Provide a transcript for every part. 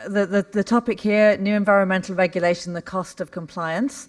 the topic here, new environmental regulation, the cost of compliance.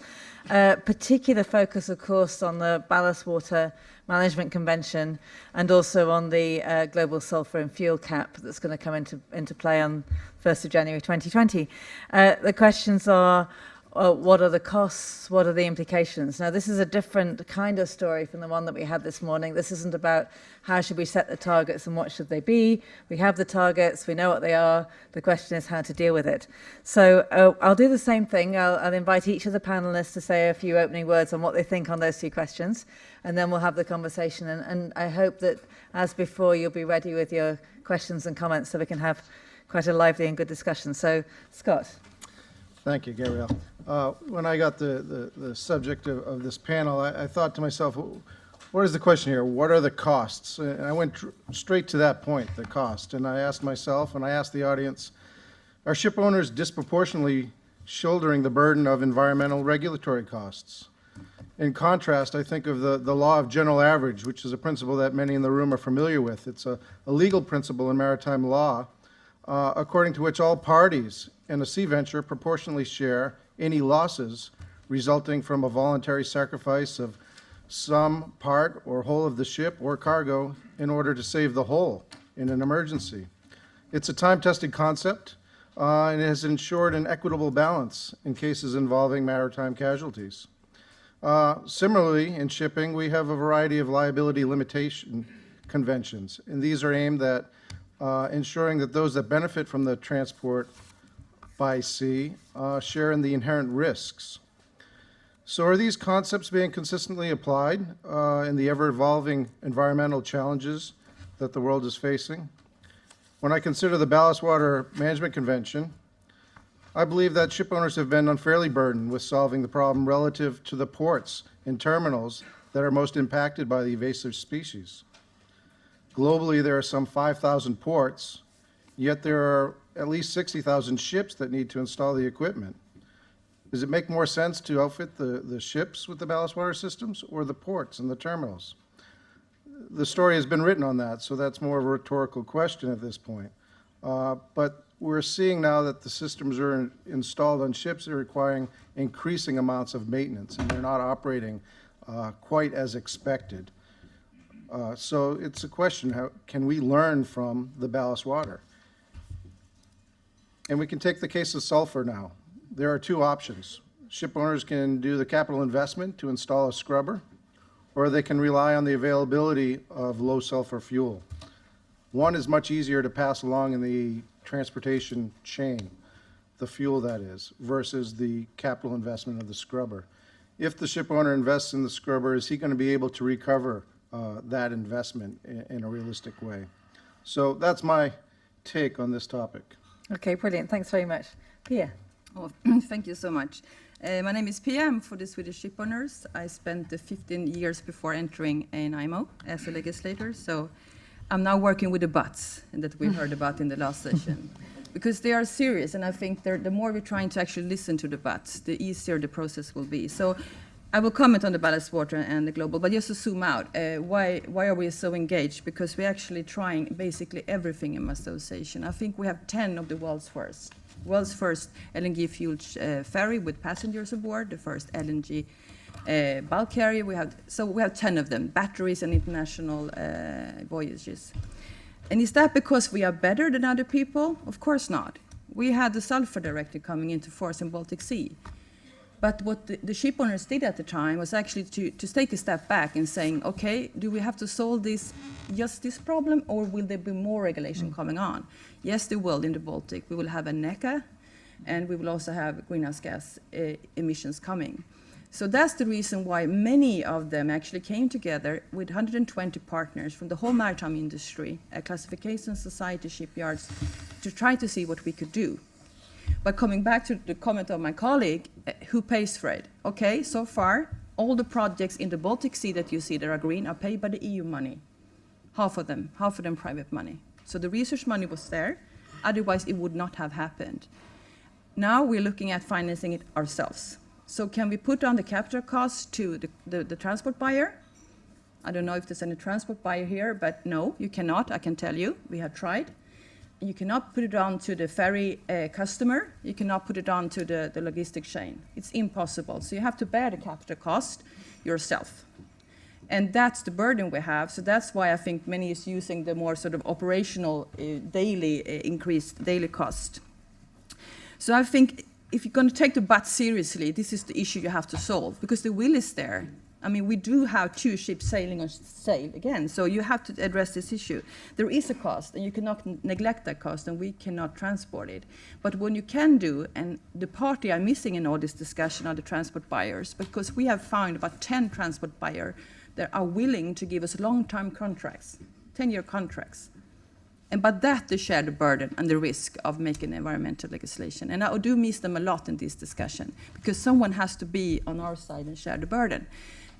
Particular focus, of course, on the Ballast Water Management Convention and also on the global sulfur and fuel cap that's going to come into play on 1st of January 2020. The questions are, what are the costs? What are the implications? Now, this is a different kind of story from the one that we had this morning. This isn't about how should we set the targets and what should they be. We have the targets, we know what they are. The question is how to deal with it. So I'll do the same thing. I'll invite each of the panelists to say a few opening words on what they think on those two questions, and then we'll have the conversation. And I hope that, as before, you'll be ready with your questions and comments so we can have quite a lively and good discussion. So, Scott. Thank you, Gabrielle. When I got the subject of this panel, I thought to myself, what is the question here? What are the costs? And I went straight to that point, the cost. And I asked myself, and I asked the audience, are ship owners disproportionately shouldering the burden of environmental regulatory costs? In contrast, I think of the law of general average, which is a principle that many in the room are familiar with. It's a legal principle in maritime law, according to which all parties in a sea venture proportionally share any losses resulting from a voluntary sacrifice of some part or whole of the ship or cargo in order to save the whole in an emergency. It's a time-tested concept, and it has ensured an equitable balance in cases involving maritime casualties. Similarly, in shipping, we have a variety of liability limitation conventions, and these are aimed at ensuring that those that benefit from the transport by sea share in the inherent risks. So are these concepts being consistently applied in the ever-evolving environmental challenges that the world is facing? When I consider the Ballast Water Management Convention, I believe that ship owners have been unfairly burdened with solving the problem relative to the ports and terminals that are most impacted by the invasive species. Globally, there are some 5,000 ports, yet there are at least 60,000 ships that need to install the equipment. Does it make more sense to outfit the ships with the ballast water systems or the ports and the terminals? The story has been written on that, so that's more of a rhetorical question at this point. But we're seeing now that the systems are installed on ships are requiring increasing amounts of maintenance, and they're not operating quite as expected. So it's a question, how can we learn from the ballast water? And we can take the case of sulfur now. There are two options. Ship owners can do the capital investment to install a scrubber, or they can rely on the availability of low sulfur fuel. One is much easier to pass along in the transportation chain, the fuel that is, versus the capital investment of the scrubber. If the ship owner invests in the scrubber, is he going to be able to recover that investment in a realistic way? So that's my take on this topic. Okay, brilliant. Thanks very much. Pia. Oh, thank you so much. My name is Pia. I'm for the Swedish Shipowners. I spent 15 years before entering an IMO as a legislator, so I'm now working with the buts that we heard about in the last session. Because they are serious, and I think the more we're trying to actually listen to the buts, the easier the process will be. So I will comment on the ballast water and the global, but just to zoom out, why are we so engaged? Because we're actually trying basically everything in my association. I think we have 10 of the world's first LNG-fueled ferry with passengers aboard, the first LNG bulk carrier. We have 10 of them, batteries and international voyages. And is that because we are better than other people? Of course not. We had the sulfur directive coming into force in Baltic Sea. But what the ship owners did at the time was actually to take a step back and saying, okay, do we have to solve just this problem, or will there be more regulation coming on? Yes, there will in the Baltic. We will have a NECA, and we will also have greenhouse gas emissions coming. So that's the reason why many of them actually came together with 120 partners from the whole maritime industry, classification society, shipyards, to try to see what we could do. But coming back to the comment of my colleague, who pays for it? Okay, so far, all the projects in the Baltic Sea that you see that are green are paid by the EU money. Half of them private money. So the research money was there, otherwise it would not have happened. Now we're looking at financing it ourselves. So can we put down the capital costs to the transport buyer? I don't know if there's any transport buyer here, but no, you cannot, I can tell you. We have tried. You cannot put it on to the ferry customer. You cannot put it on to the logistic chain. It's impossible. So you have to bear the capital cost yourself. And that's the burden we have. So that's why I think many is using the more sort of operational increased daily cost. So I think if you're going to take the BAT seriously, this is the issue you have to solve, because the will is there. I mean, we do have 2 ships sailing on sail again, so you have to address this issue. There is a cost, and you cannot neglect that cost, and we cannot transport it. But what you can do, and the party I'm missing in all this discussion are the transport buyers, because we have found about 10 transport buyers that are willing to give us long-term contracts, 10-year contracts. But that they share the burden and the risk of making environmental legislation. And I do miss them a lot in this discussion, because someone has to be on our side and share the burden.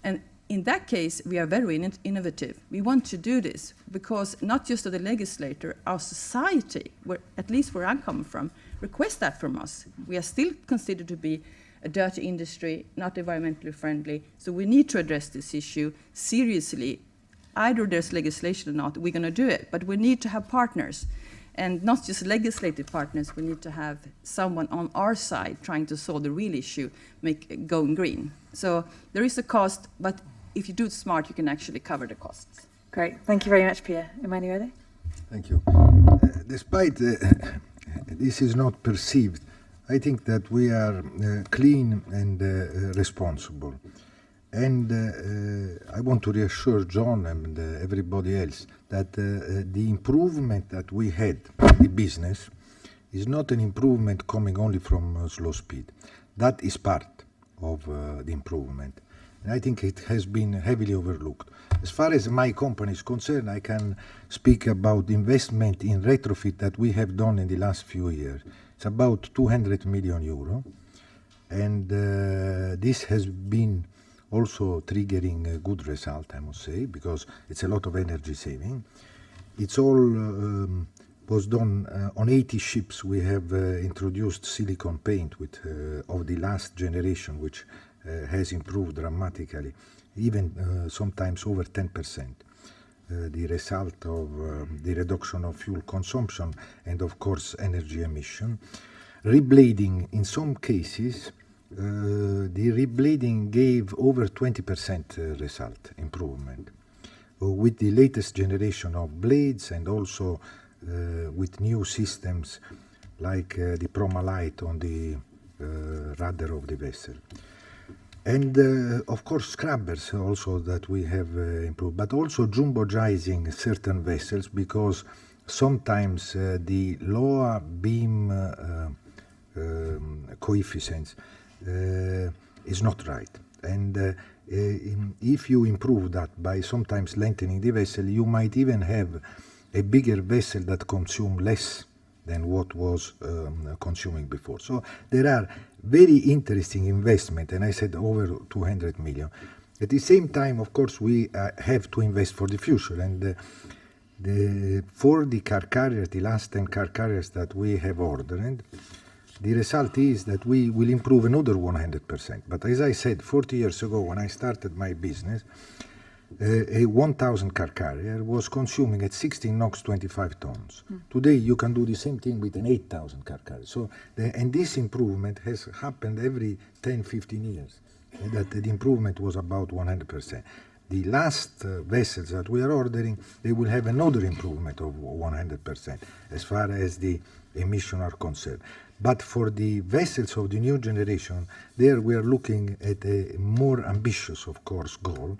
And in that case, we are very innovative. We want to do this because not just the legislator, our society, at least where I'm coming from, requests that from us. We are still considered to be a dirty industry, not environmentally friendly. So we need to address this issue seriously. Either there's legislation or not, we're going to do it. But we need to have partners, and not just legislative partners. We need to have someone on our side trying to solve the real issue, going green. So there is a cost, but if you do it smart, you can actually cover the costs. Great. Thank you very much, Pia. Emanuele? Thank you. Despite this is not perceived, I think that we are clean and responsible. And I want to reassure John and everybody else that the improvement that we had in the business is not an improvement coming only from slow speed. That is part of the improvement. And I think it has been heavily overlooked. As far as my company is concerned, I can speak about the investment in retrofit that we have done in the last few years. It's about 200 million euro. And this has been also triggering a good result, I must say, because it's a lot of energy saving. It's all was done on 80 ships. We have introduced silicone paint with of the last generation, which has improved dramatically, even sometimes over 10%. The result of the reduction of fuel consumption and, of course, energy emission. Reblading, in some cases, the reblading gave over 20% result improvement with the latest generation of blades, and also with new systems like the Promalite on the rudder of the vessel. And of course scrubbers also that we have improved, but also jumbo-gizing certain vessels, because sometimes the lower beam coefficients is not right. And if you improve that by sometimes lengthening the vessel, you might even have a bigger vessel that consumes less than what was consuming before. So there are very interesting investment, and I said over 200 million. At the same time, of course, we have to invest for the future. And for the car carriers, the last 10 car carriers that we have ordered, the result is that we will improve another 100%. But as I said, 40 years ago, when I started my business, a 1,000 car carrier was consuming at 16 NOx 25 tons. Today, you can do the same thing with an 8,000 car carrier. So, and this improvement has happened every 10, 15 years. That the improvement was about 100%. The last vessels that we are ordering, they will have another improvement of 100% as far as the emissions are concerned. But for the vessels of the new generation, there we are looking at a more ambitious, of course, goal.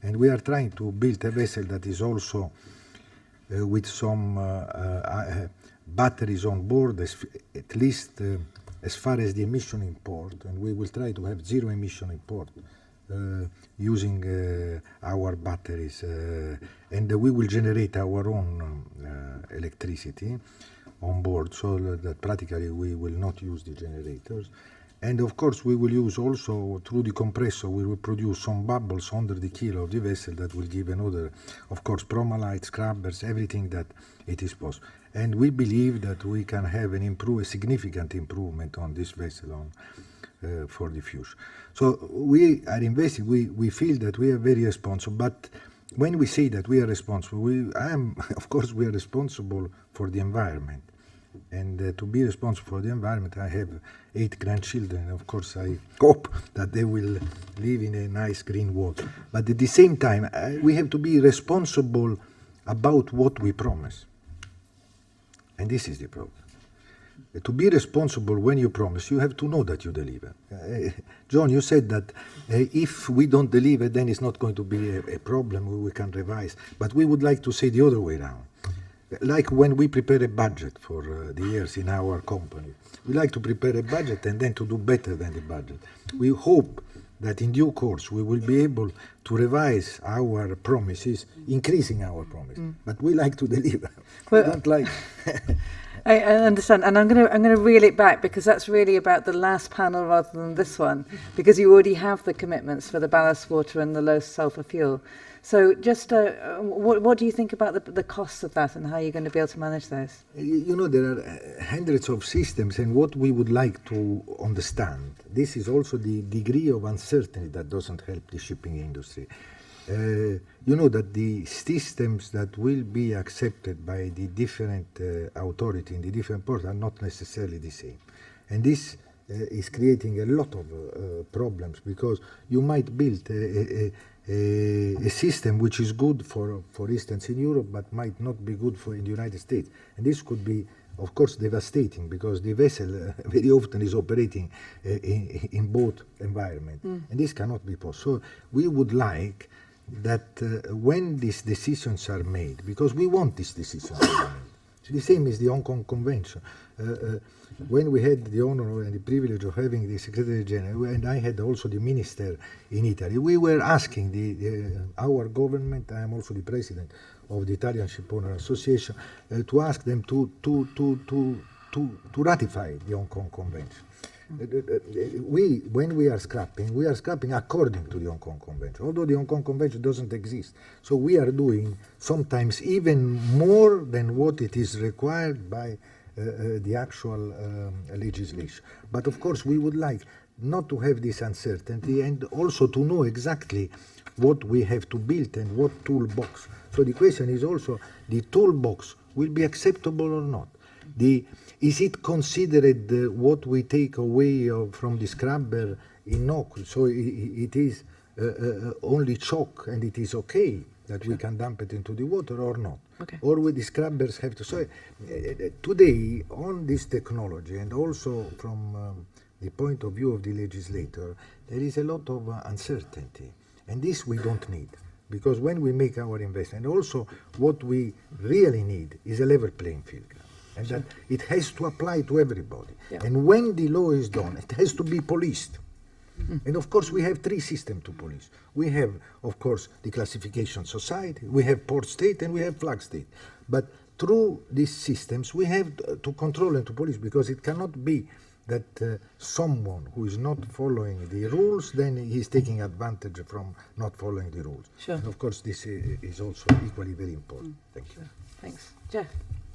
And we are trying to build a vessel that is also with some batteries on board, at least as far as the emission import. And we will try to have zero emission import using our batteries. And we will generate our own electricity on board, so that practically we will not use the generators. And of course we will use also, through the compressor, we will produce some bubbles under the keel of the vessel that will give another, of course, Promalite, scrubbers, everything that it is possible. And we believe that we can have a significant improvement on this vessel for the future. So we are investing, we feel that we are very responsible, but when we say that we are responsible, of course, we are responsible for the environment. And to be responsible for the environment, I have 8 grandchildren. And of course, I hope that they will live in a nice green world. But at the same time, we have to be responsible about what we promise. And this is the problem. To be responsible when you promise, you have to know that you deliver. John, you said that if we don't deliver, then it's not going to be a problem, we can revise. But we would like to say the other way around. Like when we prepare a budget for the years in our company, we like to prepare a budget and then to do better than the budget. We hope that in due course we will be able to revise our promises, increasing our promise. But we like to deliver. We don't like. I understand, and I'm going to reel it back because that's really about the last panel rather than this one, because you already have the commitments for the ballast water and the low sulfur fuel. So just what do you think about the costs of that and how you're going to be able to manage those? You know, there are hundreds of systems, and what we would like to understand, this is also the degree of uncertainty that doesn't help the shipping industry. You know that the systems that will be accepted by the different authority in the different ports are not necessarily the same. And this is creating a lot of problems, because you might build a system which is good for instance, in Europe, but might not be good in the United States. And this could be, of course, devastating, because the vessel very often is operating in both environments. And this cannot be possible. So we would like that when these decisions are made, because we want these decisions to be made. So the same is the Hong Kong Convention. When we had the honor and the privilege of having the Secretary General, and I had also the minister in Italy, we were asking our government, I am also the president of the Italian Shipowners Association, to ask them to ratify the Hong Kong Convention. When we are scrapping according to the Hong Kong Convention, although the Hong Kong Convention doesn't exist. So we are doing sometimes even more than what it is required by the actual legislation. But of course, we would like not to have this uncertainty, and also to know exactly what we have to build and what toolbox. So the question is also, the toolbox will be acceptable or not? Is it considered what we take away from the scrubber in NOx? So it is only chalk, and it is okay that we can dump it into the water or not? Okay. Or will the scrubbers have to? So today, on this technology, and also from the point of view of the legislator, there is a lot of uncertainty. And this we don't need, because when we make our investment, also what we really need is a level playing field. And that it has to apply to everybody. Yeah. And when the law is done, it has to be policed. And of course, we have 3 systems to police. We have, of course, the classification society, we have port state, and we have flag state. But through these systems, we have to control and to police, because it cannot be that someone who is not following the rules, then he's taking advantage from not following the rules. Sure. And of course, this is also equally very important. Thank you. Thanks. Jeff?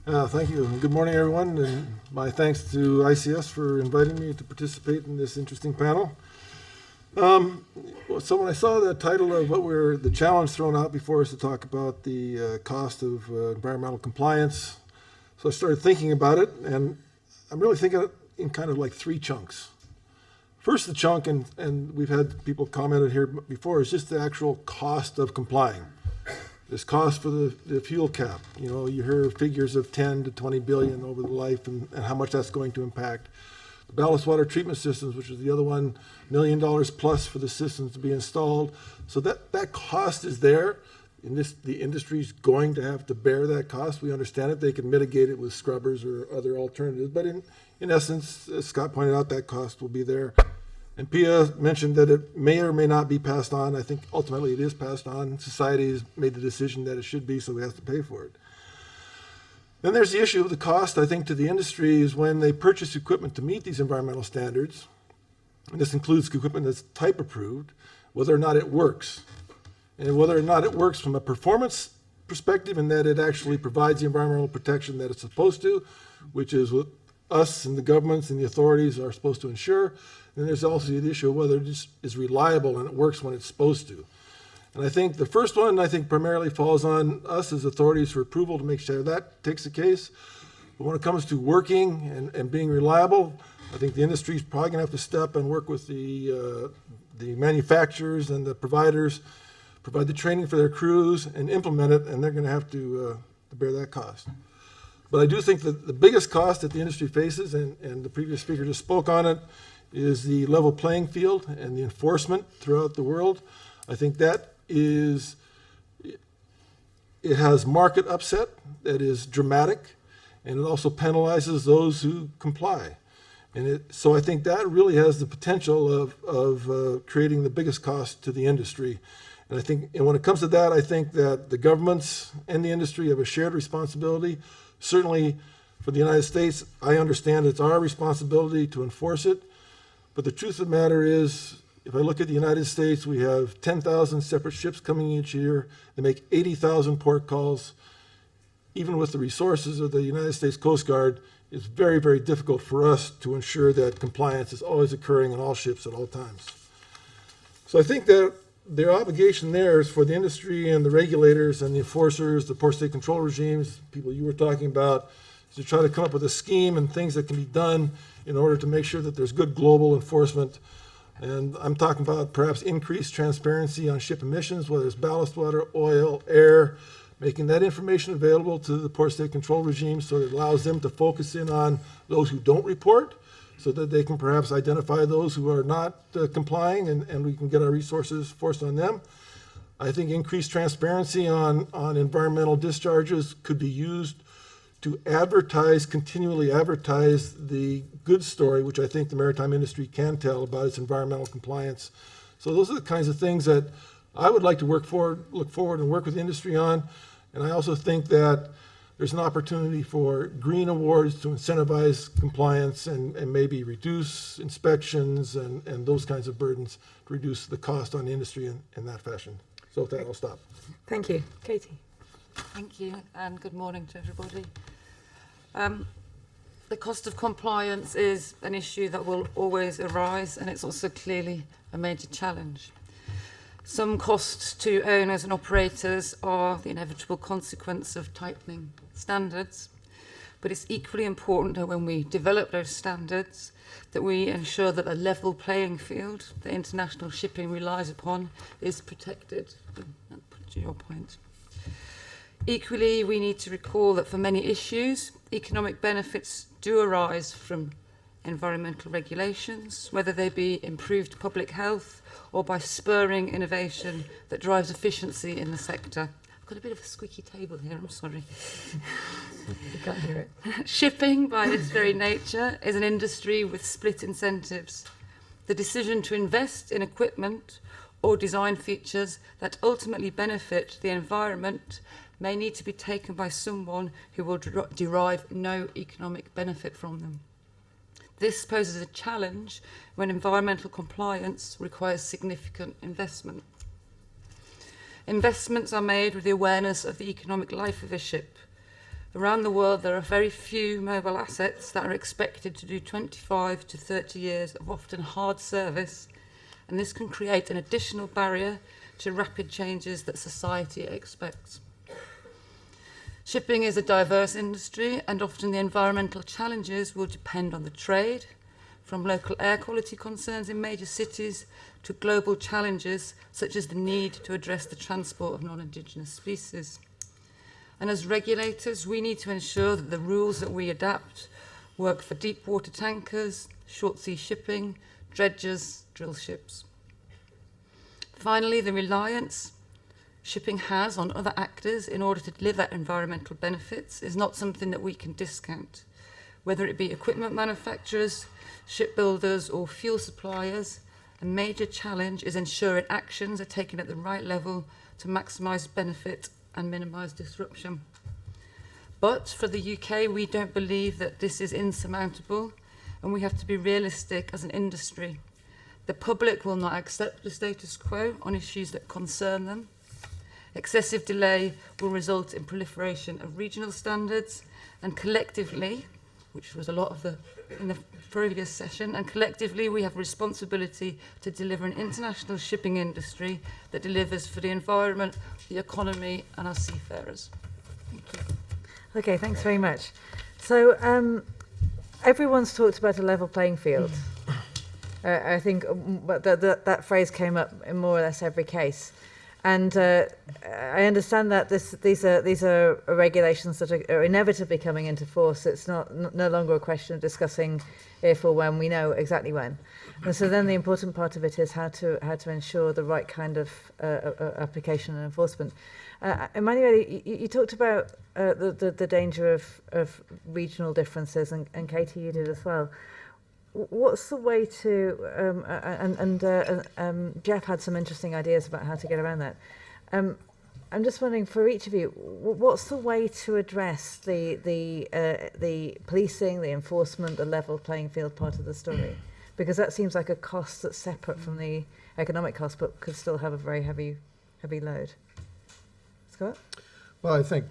Thank you, and good morning, everyone, and my thanks to ICS for inviting me to participate in this interesting panel. So when I saw the title of the challenge thrown out before us to talk about the cost of environmental compliance, so I started thinking about it, and I'm really thinking in kind of like 3 chunks. First, the chunk, and we've had people commented here before, is just the actual cost of complying. This cost for the fuel cap. You know, you hear figures of 10 to 20 billion over the life, and how much that's going to impact. The ballast water treatment systems, which is the other one, $1 million plus for the systems to be installed. So that cost is there. The industry's going to have to bear that cost. We understand it. They can mitigate it with scrubbers or other alternatives. But in essence, as Scott pointed out, that cost will be there. And Pia mentioned that it may or may not be passed on. I think ultimately it is passed on. Society has made the decision that it should be, so we have to pay for it. Then there's the issue of the cost, I think, to the industry is when they purchase equipment to meet these environmental standards, and this includes equipment that's type approved, whether or not it works. And whether or not it works from a performance perspective, and that it actually provides the environmental protection that it's supposed to, which is what us and the governments and the authorities are supposed to ensure. And there's also the issue of whether it is reliable and it works when it's supposed to. And I think the first one, I think primarily falls on us as authorities for approval to make sure that takes the case. But when it comes to working and being reliable, I think the industry is probably going to have to step and work with the manufacturers and the providers, provide the training for their crews and implement it, and they're going to have to bear that cost. But I do think that the biggest cost that the industry faces, and the previous speaker just spoke on it, is the level playing field and the enforcement throughout the world. I think that is, it has market upset that is dramatic, and it also penalizes those who comply. So I think that really has the potential of creating the biggest cost to the industry. And when it comes to that, I think that the governments and the industry have a shared responsibility. Certainly for the United States, I understand it's our responsibility to enforce it. But the truth of the matter is, if I look at the United States, we have 10,000 separate ships coming each year. They make 80,000 port calls. Even with the resources of the United States Coast Guard, it's very, very difficult for us to ensure that compliance is always occurring on all ships at all times. So I think that their obligation there is for the industry and the regulators and the enforcers, the port state control regimes, people you were talking about, is to try to come up with a scheme and things that can be done in order to make sure that there's good global enforcement. And I'm talking about perhaps increased transparency on ship emissions, whether it's ballast water, oil, air, making that information available to the port state control regime so that it allows them to focus in on those who don't report, so that they can perhaps identify those who are not complying, and we can get our resources forced on them. I think increased transparency on environmental discharges could be used to continually advertise the good story, which I think the maritime industry can tell about its environmental compliance. So those are the kinds of things that I would like to look forward and work with the industry on. And I also think that there's an opportunity for green awards to incentivize compliance and maybe reduce inspections and those kinds of burdens to reduce the cost on the industry in that fashion. So with that, I'll stop. Thank you. Katy. Thank you, and good morning to everybody. The cost of compliance is an issue that will always arise, and it's also clearly a major challenge. Some costs to owners and operators are the inevitable consequence of tightening standards, but it's equally important that when we develop those standards, that we ensure that a level playing field that international shipping relies upon is protected. To your point. Equally, we need to recall that for many issues, economic benefits do arise from environmental regulations, whether they be improved public health or by spurring innovation that drives efficiency in the sector. I've got a bit of a squeaky table here, I'm sorry. You can't hear it. Shipping, by its very nature, is an industry with split incentives. The decision to invest in equipment or design features that ultimately benefit the environment may need to be taken by someone who will derive no economic benefit from them. This poses a challenge when environmental compliance requires significant investment. Investments are made with the awareness of the economic life of a ship. Around the world, there are very few mobile assets that are expected to do 25 to 30 years of often hard service, and this can create an additional barrier to rapid changes that society expects. Shipping is a diverse industry, and often the environmental challenges will depend on the trade, from local air quality concerns in major cities to global challenges such as the need to address the transport of non-indigenous species. And as regulators, we need to ensure that the rules that we adapt work for deep water tankers, short sea shipping, dredgers, drill ships. Finally, the reliance shipping has on other actors in order to deliver environmental benefits is not something that we can discount. Whether it be equipment manufacturers, shipbuilders or fuel suppliers, a major challenge is ensuring actions are taken at the right level to maximise benefit and minimise disruption. But for the UK, we don't believe that this is insurmountable, and we have to be realistic as an industry. The public will not accept the status quo on issues that concern them. Excessive delay will result in proliferation of regional standards, and collectively, which was a lot of in the previous session, and collectively we have a responsibility to deliver an international shipping industry that delivers for the environment, the economy and our seafarers. Thank you. Okay, thanks very much. So everyone's talked about a level playing field. I think that phrase came up in more or less every case. And I understand that these are regulations that are inevitably coming into force. It's no longer a question of discussing if or when. We know exactly when. And so then the important part of it is how to ensure the right kind of application and enforcement. Emanuele, you talked about the danger of regional differences, and Katy, you did as well. What's the way to, Jeff had some interesting ideas about how to get around that. I'm just wondering, for each of you, what's the way to address the policing, the enforcement, the level playing field part of the story? Because that seems like a cost that's separate from the economic cost, but could still have a very heavy load. Scott? Well, I think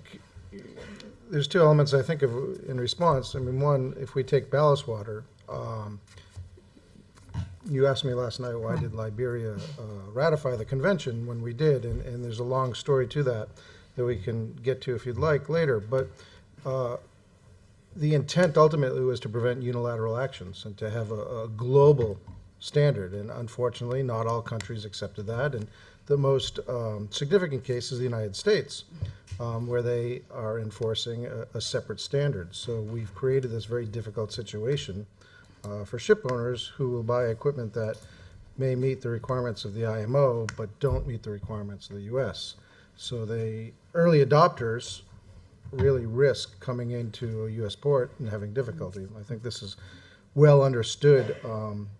there's two elements I think of in response. I mean, one, if we take ballast water, you asked me last night, why did Liberia ratify the convention when we did, and there's a long story to that we can get to if you'd like later, but the intent ultimately was to prevent unilateral actions and to have a global standard, and unfortunately not all countries accepted that, and the most significant case is the United States, where they are enforcing a separate standard. So we've created this very difficult situation for ship owners who will buy equipment that may meet the requirements of the IMO but don't meet the requirements of the US. So the early adopters really risk coming into a US port and having difficulty. I think this is well understood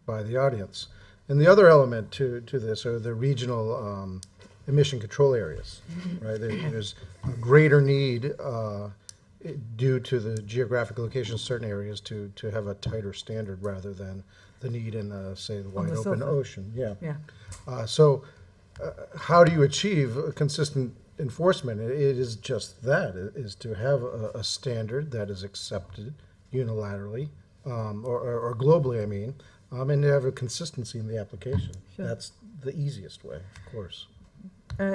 by the audience. And the other element to this are the regional emission control areas, right? There's a greater need due to the geographic location of certain areas to have a tighter standard rather than the need in, say, the wide open ocean. Yeah. So how do you achieve a consistent enforcement? It is just that, is to have a standard that is accepted unilaterally, or globally, I mean, and to have a consistency in the application. Sure. That's the easiest way, of course.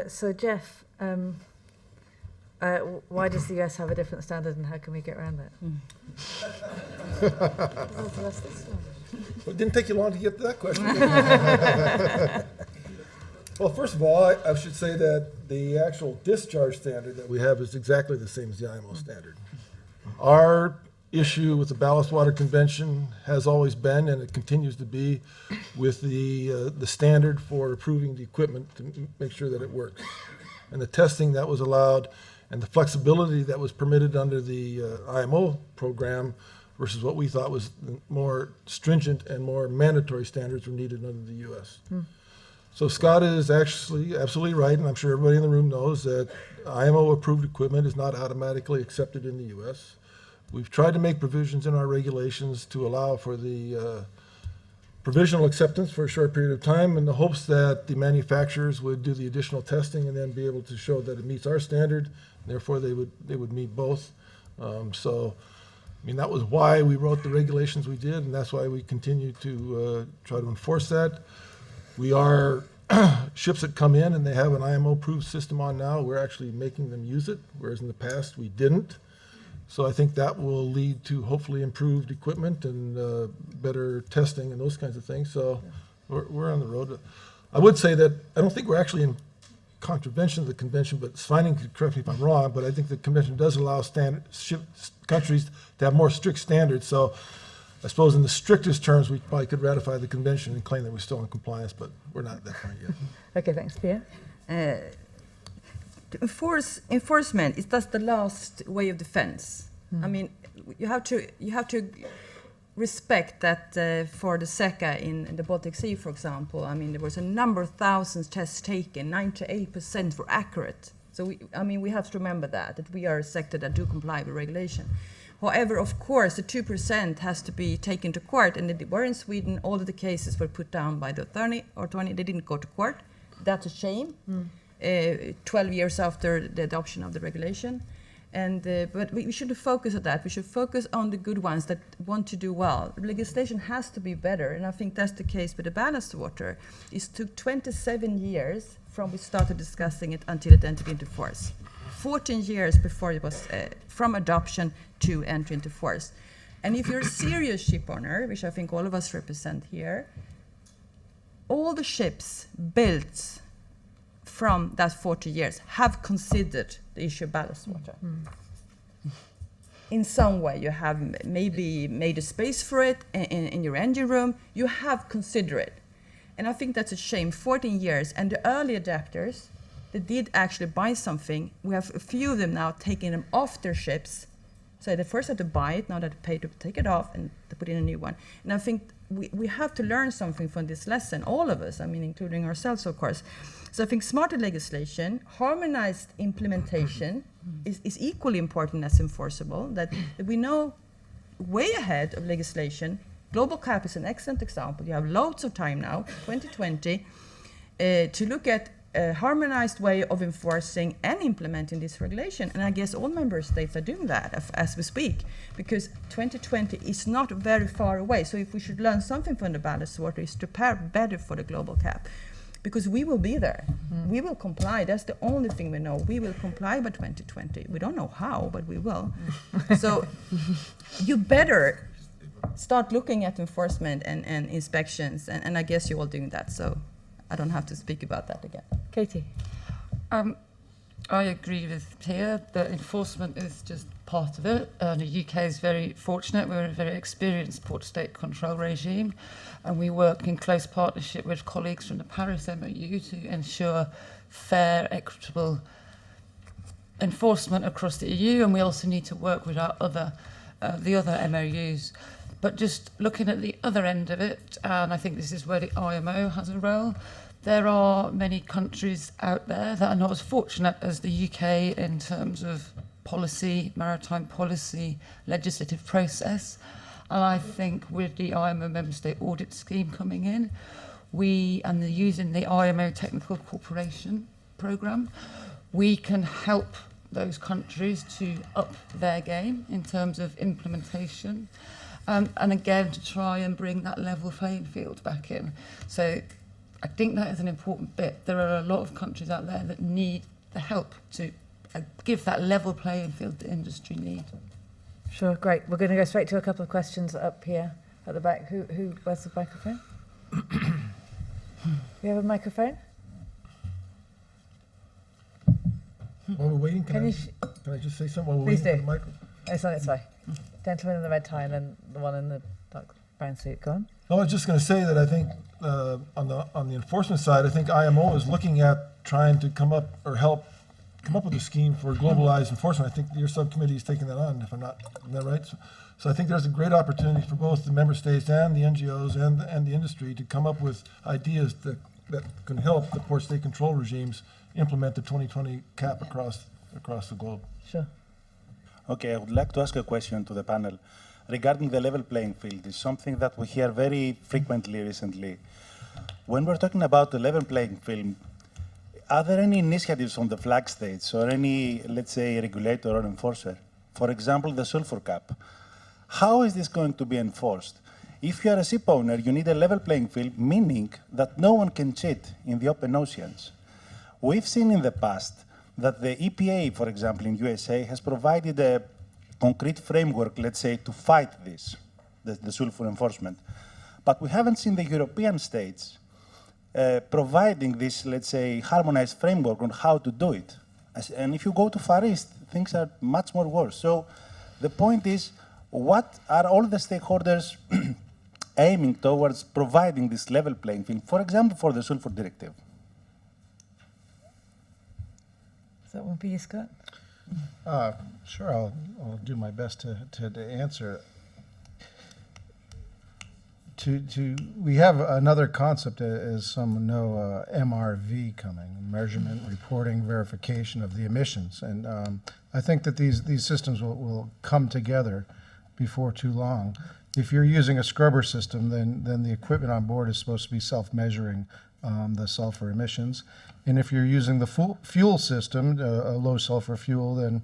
So Jeff, why does the US have a different standard, and how can we get around that? Well, it didn't take you long to get to that question. Well, first of all, I should say that the actual discharge standard that we have is exactly the same as the IMO standard. Our issue with the Ballast Water Convention has always been, and it continues to be, with the standard for approving the equipment to make sure that it works. And the testing that was allowed and the flexibility that was permitted under the IMO program versus what we thought was more stringent and more mandatory standards were needed under the US. So Scott is actually absolutely right, and I'm sure everybody in the room knows that IMO approved equipment is not automatically accepted in the US. We've tried to make provisions in our regulations to allow for the provisional acceptance for a short period of time in the hopes that the manufacturers would do the additional testing and then be able to show that it meets our standard. Therefore, they would meet both. So, I mean, that was why we wrote the regulations we did, and that's why we continue to try to enforce that. We are ships that come in and they have an IMO-approved system on now. We're actually making them use it, whereas in the past we didn't. So I think that will lead to hopefully improved equipment and better testing and those kinds of things. So we're on the road. I would say that I don't think we're actually in contravention of the convention, but Sveining could correct me if I'm wrong, but I think the convention does allow countries to have more strict standards. So I suppose in the strictest terms, we probably could ratify the convention and claim that we're still in compliance, but we're not at that point yet. Okay, thanks, Pia. Enforcement is just the last way of defense. I mean, you have to respect that for the SECA in the Baltic Sea, for example. I mean, there was a number of thousands tests taken, 98% were accurate. So we have to remember that we are a sector that do comply with regulation. However, of course, the 2% has to be taken to court, and they were in Sweden. All of the cases were put down by the attorney, they didn't go to court. That's a shame. 12 years after the adoption of the regulation. And but we shouldn't focus on that. We should focus on the good ones that want to do well. Legislation has to be better, and I think that's the case with the ballast water. It took 27 years from we started discussing it until it entered into force. 14 years before it was from adoption to entry into force. And if you're a serious ship owner, which I think all of us represent here, all the ships built from that 40 years have considered the issue of ballast water. In some way, you have maybe made a space for it in your engine room. You have considered it. And I think that's a shame, 14 years. And the early adapters, they did actually buy something. We have a few of them now taking them off their ships. So they first had to buy it, now they pay to take it off and to put in a new one. And I think we have to learn something from this lesson, all of us, I mean, including ourselves, of course. So I think smarter legislation, harmonized implementation is equally important as enforceable, that we know way ahead of legislation. Global cap is an excellent example. You have loads of time now, 2020, to look at a harmonized way of enforcing and implementing this regulation. And I guess all member states are doing that as we speak, because 2020 is not very far away. So if we should learn something from the ballast water, is to prepare better for the global cap. Because we will be there. We will comply. That's the only thing we know. We will comply by 2020. We don't know how, but we will. So you better start looking at enforcement and inspections. And I guess you're all doing that. So I don't have to speak about that again. Katy. I agree with Pia that enforcement is just part of it. The UK is very fortunate. We're a very experienced port-state control regime, and we work in close partnership with colleagues from the Paris MOU to ensure fair, equitable enforcement across the EU, and we also need to work with our the other MOUs. But just looking at the other end of it, and I think this is where the IMO has a role, there are many countries out there that are not as fortunate as the UK in terms of policy, maritime policy, legislative process. And I think with the IMO Member State Audit Scheme coming in, using the IMO Technical Cooperation Programme, we can help those countries to up their game in terms of implementation. And again, to try and bring that level playing field back in. So I think that is an important bit. There are a lot of countries out there that need the help to give that level playing field the industry need. Sure, great. We're going to go straight to a couple of questions up here at the back. Where's the microphone? You have a microphone? While we're waiting, can I just say something while we're Please waiting do. for the microphone? It's on its way. Gentleman in the red tie and then the one in the dark brown suit. Go on. I was just going to say that I think on the enforcement side, I think IMO is looking at trying to come up with a scheme for globalized enforcement. I think your subcommittee is taking that on, isn't that right? So I think there's a great opportunity for both the member states and the NGOs and the industry to come up with ideas that can help the port state control regimes implement the 2020 cap across the globe. Sure. Okay, I would like to ask a question to the panel regarding the level playing field. It's something that we hear very frequently recently. When we're talking about the level playing field, are there any initiatives on the flag states or any, let's say, regulator or enforcer? For example, the sulfur cap. How is this going to be enforced? If you are a ship owner, you need a level playing field, meaning that no one can cheat in the open oceans. We've seen in the past that the EPA, for example, in USA, has provided a concrete framework, let's say, to fight this, the sulfur enforcement. But we haven't seen the European states providing this, let's say, harmonized framework on how to do it. And if you go to Far East, things are much more worse. So the point is, what are all the stakeholders aiming towards providing this level playing field, for example, for the sulfur directive? Is that one for you, Scott? Sure, I'll do my best to answer. We have another concept, as some know, MRV coming, measurement, reporting, verification of the emissions. And I think that these systems will come together before too long. If you're using a scrubber system, then the equipment on board is supposed to be self-measuring the sulfur emissions. And if you're using the fuel system, a low sulfur fuel, then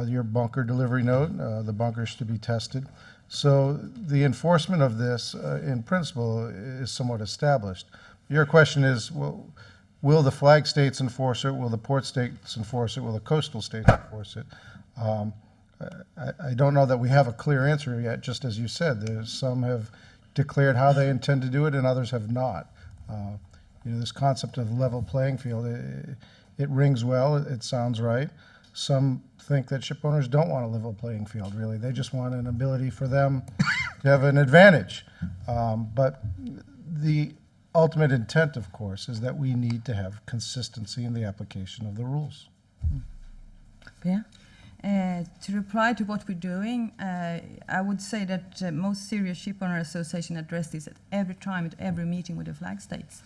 your bunker delivery note, the bunkers to be tested. So the enforcement of this, in principle, is somewhat established. Your question is, well, will the flag states enforce it? Will the port states enforce it? Will the coastal states enforce it? I don't know that we have a clear answer yet, just as you said. Some have declared how they intend to do it and others have not. This concept of level playing field, it rings well, it sounds right. Some think that ship owners don't want a level playing field, really. They just want an ability for them to have an advantage. But the ultimate intent, of course, is that we need to have consistency in the application of the rules. Yeah. To reply to what we're doing, I would say that most serious shipowner association address this at every time, at every meeting with the flag states.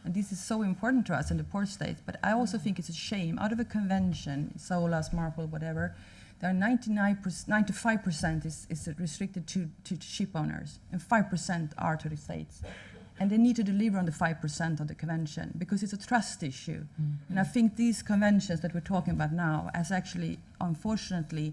And this is so important to us in the port states. But I also think it's a shame. Out of a convention, SOLAS, MARPOL, whatever, there are 95% is restricted to ship owners, and 5% are to the states. And they need to deliver on the 5% of the convention because it's a trust issue. And I think these conventions that we're talking about now has actually, unfortunately,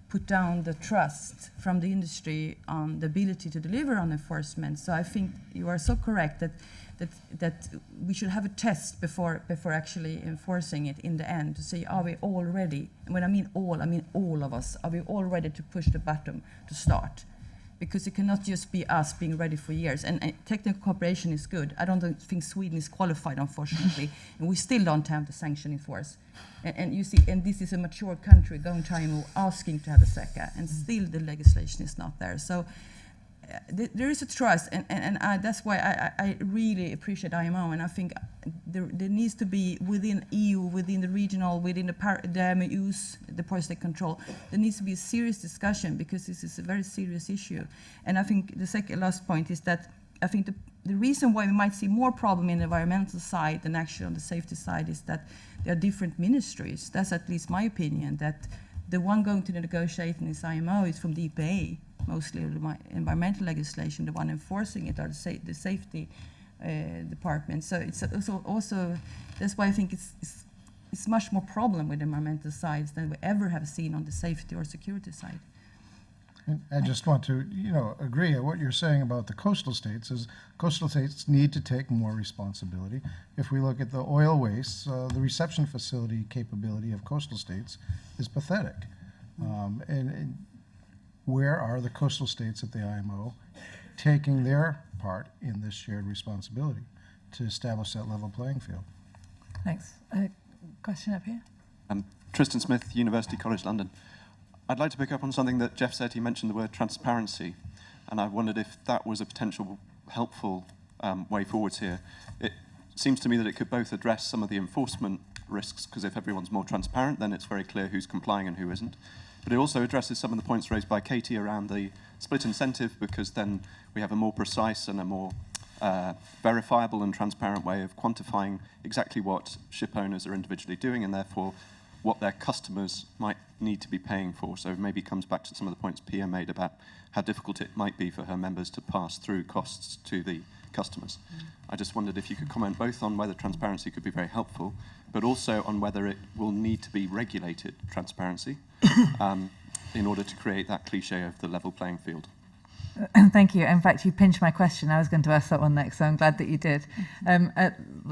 put down the trust from the industry on the ability to deliver on enforcement. So I think you are so correct that we should have a test before actually enforcing it in the end to say, are we all ready? And when I mean all of us. Are we all ready to push the button to start? Because it cannot just be us being ready for years. And technical cooperation is good. I don't think Sweden is qualified, unfortunately, and we still don't have the sanction in force. And you see, and this is a mature country going to IMO asking to have a SECA, and still the legislation is not there. So there is a trust, and that's why I really appreciate IMO, and I think there needs to be within EU, within the regional, within the MUs, the port state control, there needs to be a serious discussion because this is a very serious issue. And I think the last point is that I think the reason why we might see more problem in the environmental side than actually on the safety side is that there are different ministries. That's at least my opinion, that the one going to the negotiating is IMO is from the EPA, mostly the environmental legislation, the one enforcing it are the safety department. So it's also that's why I think it's much more problem with environmental sides than we ever have seen on the safety or security side. And I just want to, agree. What you're saying about the coastal states is coastal states need to take more responsibility. If we look at the oil wastes, the reception facility capability of coastal states is pathetic. And where are the coastal states at the IMO taking their part in this shared responsibility to establish that level playing field? Thanks. Question up here. Tristan Smith, University College London. I'd like to pick up on something that Jeff said. He mentioned the word transparency, and I wondered if that was a potential helpful way forwards here. It seems to me that it could both address some of the enforcement risks, because if everyone's more transparent, then it's very clear who's complying and who isn't. But it also addresses some of the points raised by Katy around the split incentive, because then we have a more precise and a more verifiable and transparent way of quantifying exactly what ship owners are individually doing, and therefore what their customers might need to be paying for. So maybe comes back to some of the points Pia made about how difficult it might be for her members to pass through costs to the customers. I just wondered if you could comment both on whether transparency could be very helpful, but also on whether it will need to be regulated transparency in order to create that cliche of the level playing field. Thank you. In fact, you pinched my question. I was going to ask that one next, so I'm glad that you did.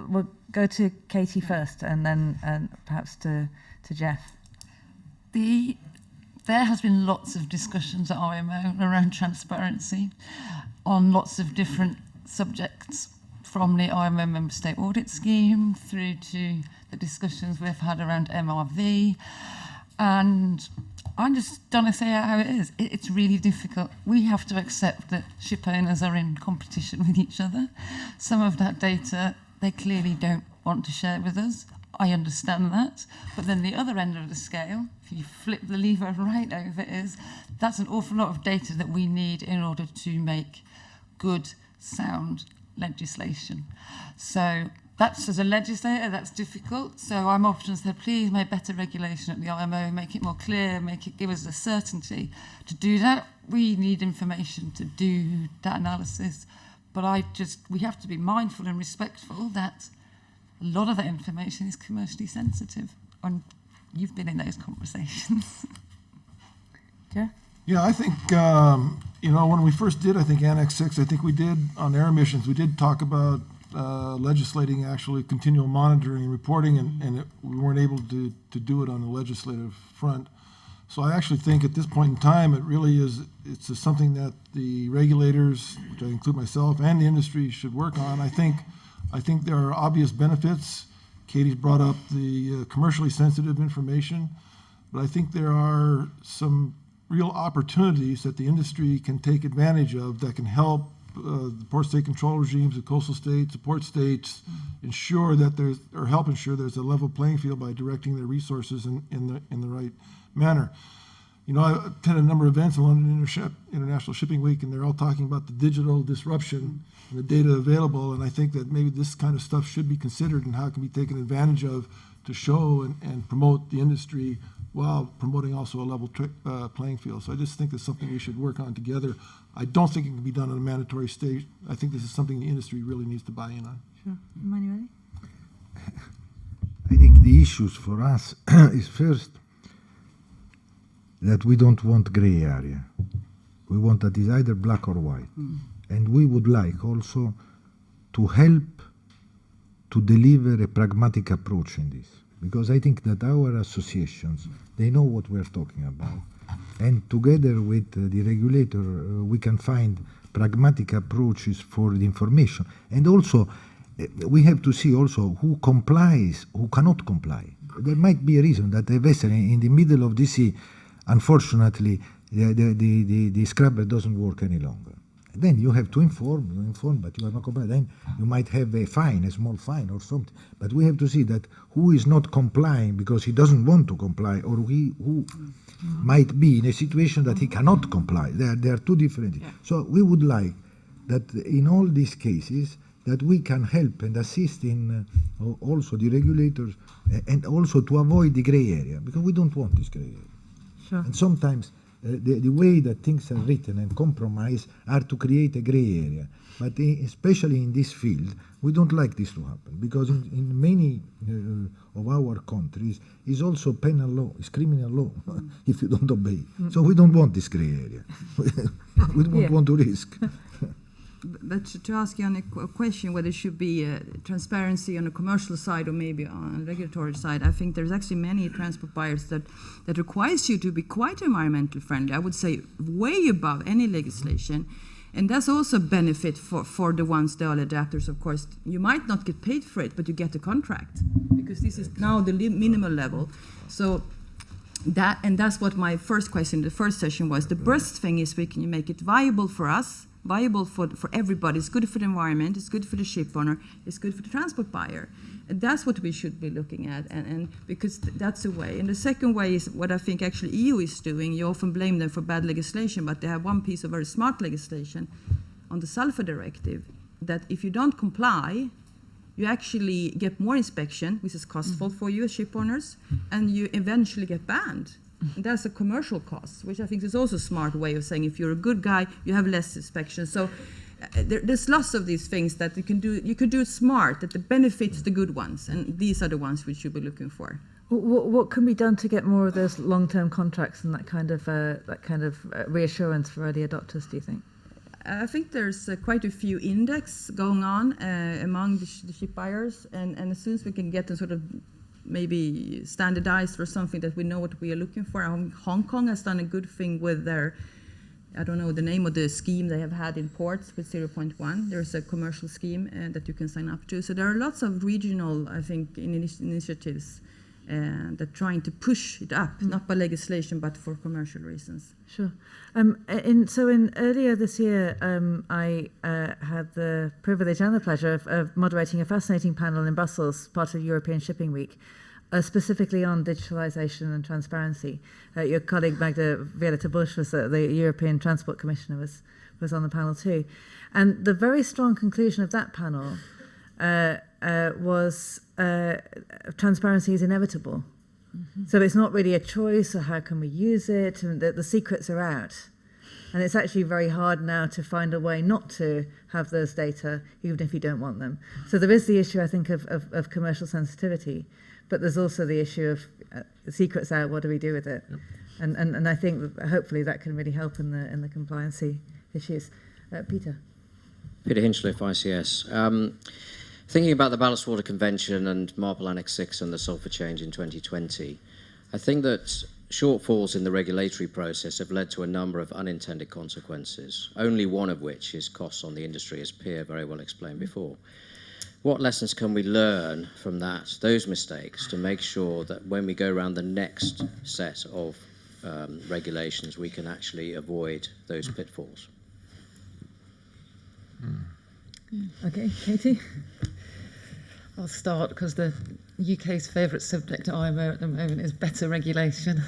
We'll go to Katy first, and then perhaps to Jeff. There has been lots of discussions at IMO around transparency on lots of different subjects, from the IMO member state audit scheme through to the discussions we've had around MRV. And I'm just going to say how it is. It's really difficult. We have to accept that ship owners are in competition with each other. Some of that data they clearly don't want to share with us. I understand that. But then the other end of the scale, if you flip the lever right over, that's an awful lot of data that we need in order to make good, sound legislation. So that's, as a legislator, that's difficult. So I'm often said, please make better regulation at the IMO, make it more clear, give us the certainty. To do that, we need information to do that analysis. But we have to be mindful and respectful that a lot of that information is commercially sensitive. And you've been in those conversations. Yeah. Yeah, I think, when we first did, I think Annex 6, I think we did, on air emissions, we did talk about legislating actually continual monitoring and reporting, and we weren't able to do it on the legislative front. So I actually think at this point in time, it really is, it's just something that the regulators, which I include myself, and the industry should work on. I think there are obvious benefits. Katy's brought up the commercially sensitive information, but I think there are some real opportunities that the industry can take advantage of that can help the port state control regimes, the coastal states, the port states ensure that help ensure there's a level playing field by directing their resources in the right manner. I attended a number of events in London International Shipping Week, and they're all talking about the digital disruption and the data available, and I think that maybe this kind of stuff should be considered and how it can be taken advantage of to show and promote the industry while promoting also a level playing field. So I just think that's something we should work on together. I don't think it can be done on a mandatory stage. I think this is something the industry really needs to buy in on. Sure. Emanuele? I think the issues for us is first that we don't want gray area. We want that is either black or white. And we would like also to help to deliver a pragmatic approach in this. Because I think that our associations, they know what we're talking about. And together with the regulator, we can find pragmatic approaches for the information. And also, we have to see also who complies, who cannot comply. There might be a reason that a vessel in the middle of the sea, unfortunately, the scrubber doesn't work any longer. Then you have to inform, but you are not complying. Then you might have a fine, a small fine or something. But we have to see that who is not complying because he doesn't want to comply, or who might be in a situation that he cannot comply. There are two different things. So we would like that in all these cases that we can help and assist in also the regulators and also to avoid the gray area, because we don't want this gray area. Sure. And sometimes the way that things are written and compromised are to create a gray area. But especially in this field, we don't like this to happen, because in many of our countries is also penal law, is criminal law, if you don't obey. So we don't want this gray area. We don't want to risk. But to ask you on a question whether it should be transparency on the commercial side or maybe on the regulatory side, I think there's actually many transport buyers that requires you to be quite environmentally friendly. I would say way above any legislation. And that's also a benefit for the ones, the early adapters, of course. You might not get paid for it, but you get a contract, because this is now the minimal level. So that's what my first question in the first session was. The first thing is, we can make it viable for us, viable for everybody. It's good for the environment, it's good for the ship owner, it's good for the transport buyer. And that's what we should be looking at, and because that's a way. And the second way is what I think actually EU is doing. You often blame them for bad legislation, but they have one piece of very smart legislation on the sulfur directive, that if you don't comply, you actually get more inspection, which is costful for you as ship owners, and you eventually get banned. And that's a commercial cost, which I think is also a smart way of saying if you're a good guy, you have less inspection. So there's lots of these things that you can do. You could do it smart, that it benefits the good ones, and these are the ones we should be looking for. What can be done to get more of those long-term contracts and that kind of reassurance for early adopters, do you think? I think there's quite a few index going on among the ship buyers, and as soon as we can get them sort of maybe standardized or something that we know what we are looking for. Hong Kong has done a good thing with their, I don't know the name of the scheme they have had in ports with 0.1. There's a commercial scheme that you can sign up to. So there are lots of regional, I think, initiatives that are trying to push it up, not by legislation, but for commercial reasons. Sure. Earlier this year, I had the privilege and the pleasure of moderating a fascinating panel in Brussels, part of European Shipping Week, specifically on digitalisation and transparency. Your colleague Magda Violeta-Bush, the European Transport Commissioner, was on the panel too. And the very strong conclusion of that panel was transparency is inevitable. Mm-hmm. So it's not really a choice, or how can we use it, and the secrets are out. And it's actually very hard now to find a way not to have those data, even if you don't want them. So there is the issue, I think, of commercial sensitivity, but there's also the issue of secret's out, what do we do with it? And I think that hopefully that can really help in the compliancy issues. Peter. Peter Hinchliffe, ICS. Thinking about the Ballast Water Convention and Marple Annex 6 and the sulphur change in 2020, I think that shortfalls in the regulatory process have led to a number of unintended consequences, only one of which is costs on the industry, as Pierre very well explained before. What lessons can we learn from those mistakes, to make sure that when we go around the next set of regulations, we can actually avoid those pitfalls? Okay, Katy. I'll start because the UK's favourite subject at IMO at the moment is better regulation.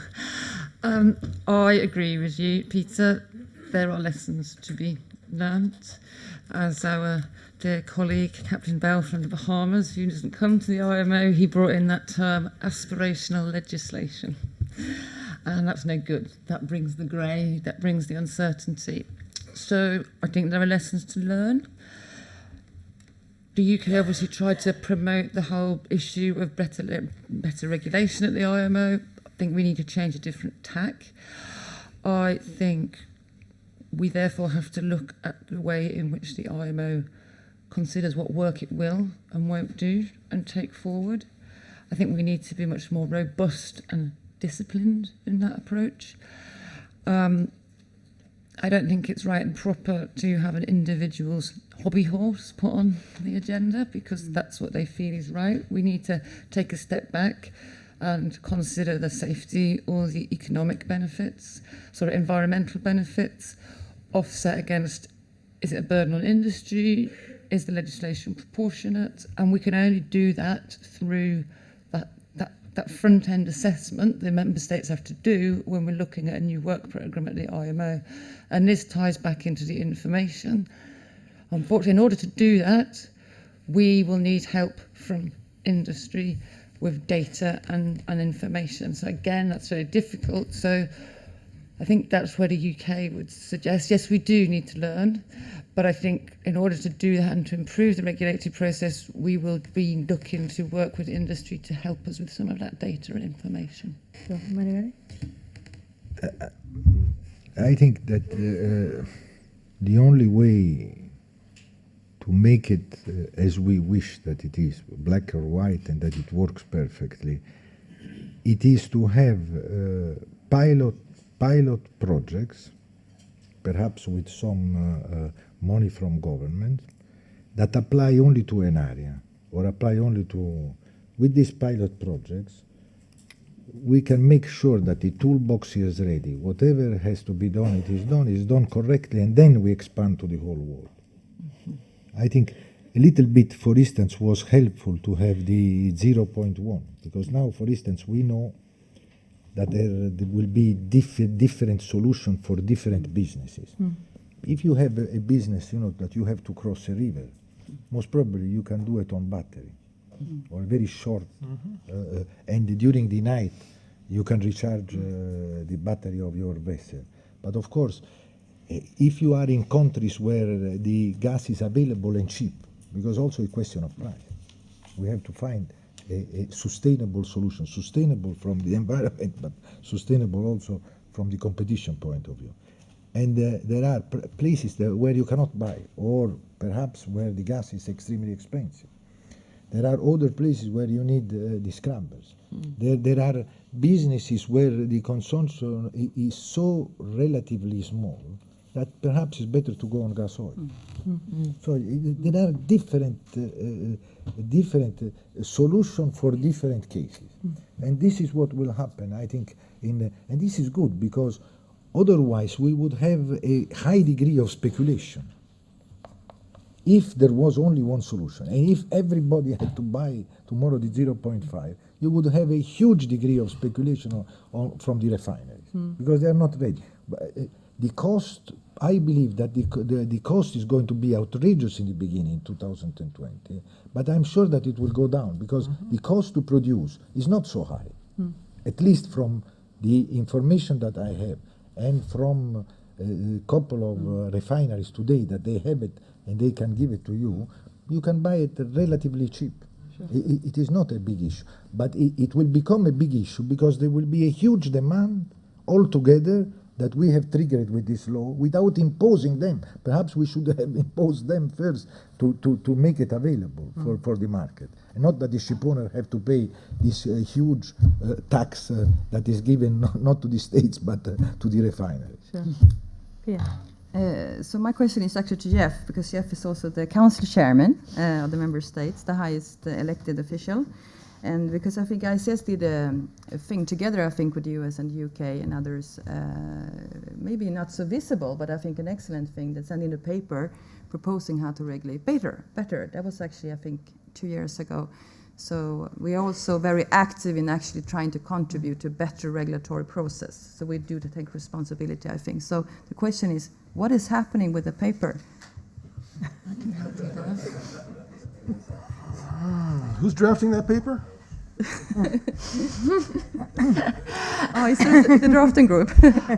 I agree with you, Peter. There are lessons to be learnt. As our dear colleague, Captain Bell from the Bahamas, who doesn't come to the IMO, he brought in that term aspirational legislation. And that's no good. That brings the grey, that brings the uncertainty. So I think there are lessons to learn. The UK obviously tried to promote the whole issue of better regulation at the IMO. I think we need to change a different tack. I think we therefore have to look at the way in which the IMO considers what work it will and won't do and take forward. I think we need to be much more robust and disciplined in that approach. I don't think it's right and proper to have an individual's hobby horse put on the agenda because that's what they feel is right. We need to take a step back and consider the safety or the economic benefits, sort of environmental benefits, offset against, is it a burden on industry? Is the legislation proportionate? And we can only do that through that front-end assessment the member states have to do when we're looking at a new work programme at the IMO. And this ties back into the information. Unfortunately, in order to do that, we will need help from industry with data and information. So again, that's very difficult. So I think that's where the UK would suggest, yes, we do need to learn, but I think in order to do that and to improve the regulatory process, we will be looking to work with industry to help us with some of that data and information. So, Emanuele? I think that the only way to make it as we wish that it is, black or white, and that it works perfectly, it is to have pilot projects, perhaps with some money from government, that apply only to an area, or apply only to, with these pilot projects, we can make sure that the toolbox is ready. Whatever has to be done, it is done correctly, and then we expand to the whole world. I think a little bit, for instance, was helpful to have the 0.1, because now, for instance, we know that there will be different solution for different businesses. If you have a business, that you have to cross a river, most probably you can do it on battery, or very short, and during the night you can recharge the battery of your vessel. But of course, if you are in countries where the gas is available and cheap, because also a question of price, we have to find a sustainable solution, sustainable from the environment, but sustainable also from the competition point of view. And there are places where you cannot buy, or perhaps where the gas is extremely expensive. There are other places where you need the scrubbers. There are businesses where the consumption is so relatively small that perhaps it's better to go on gas oil. So there are different solutions for different cases. And this is what will happen, I think, and this is good, because otherwise we would have a high degree of speculation. If there was only one solution, and if everybody had to buy tomorrow the 0.5, you would have a huge degree of speculation from the refineries, because they are not ready. But, the cost, I believe that the cost is going to be outrageous in the beginning, 2020, but I'm sure that it will go down, because the cost to produce is not so high, at least from the information that I have, and from a couple of refineries today that they have it and they can give it to you, you can buy it relatively cheap. It is not a big issue, but it will become a big issue because there will be a huge demand altogether that we have triggered with this law without imposing them. Perhaps we should have imposed them first to make it available for the market. And not that the shipowner have to pay this huge tax that is given not to the states but to the refineries. Sure. Yeah. So my question is actually to Jeff, because Jeff is also the council chairman of the member states, the highest elected official. And because I think ICS did a thing together, I think, with the US and UK and others, maybe not so visible, but I think an excellent thing, that sent in a paper proposing how to regulate better. That was actually, I think, 2 years ago. So we are also very active in actually trying to contribute to a better regulatory process. So we do take responsibility, I think. So the question is, what is happening with the paper? I can help you there. Who's drafting that paper? Oh, it's the drafting group.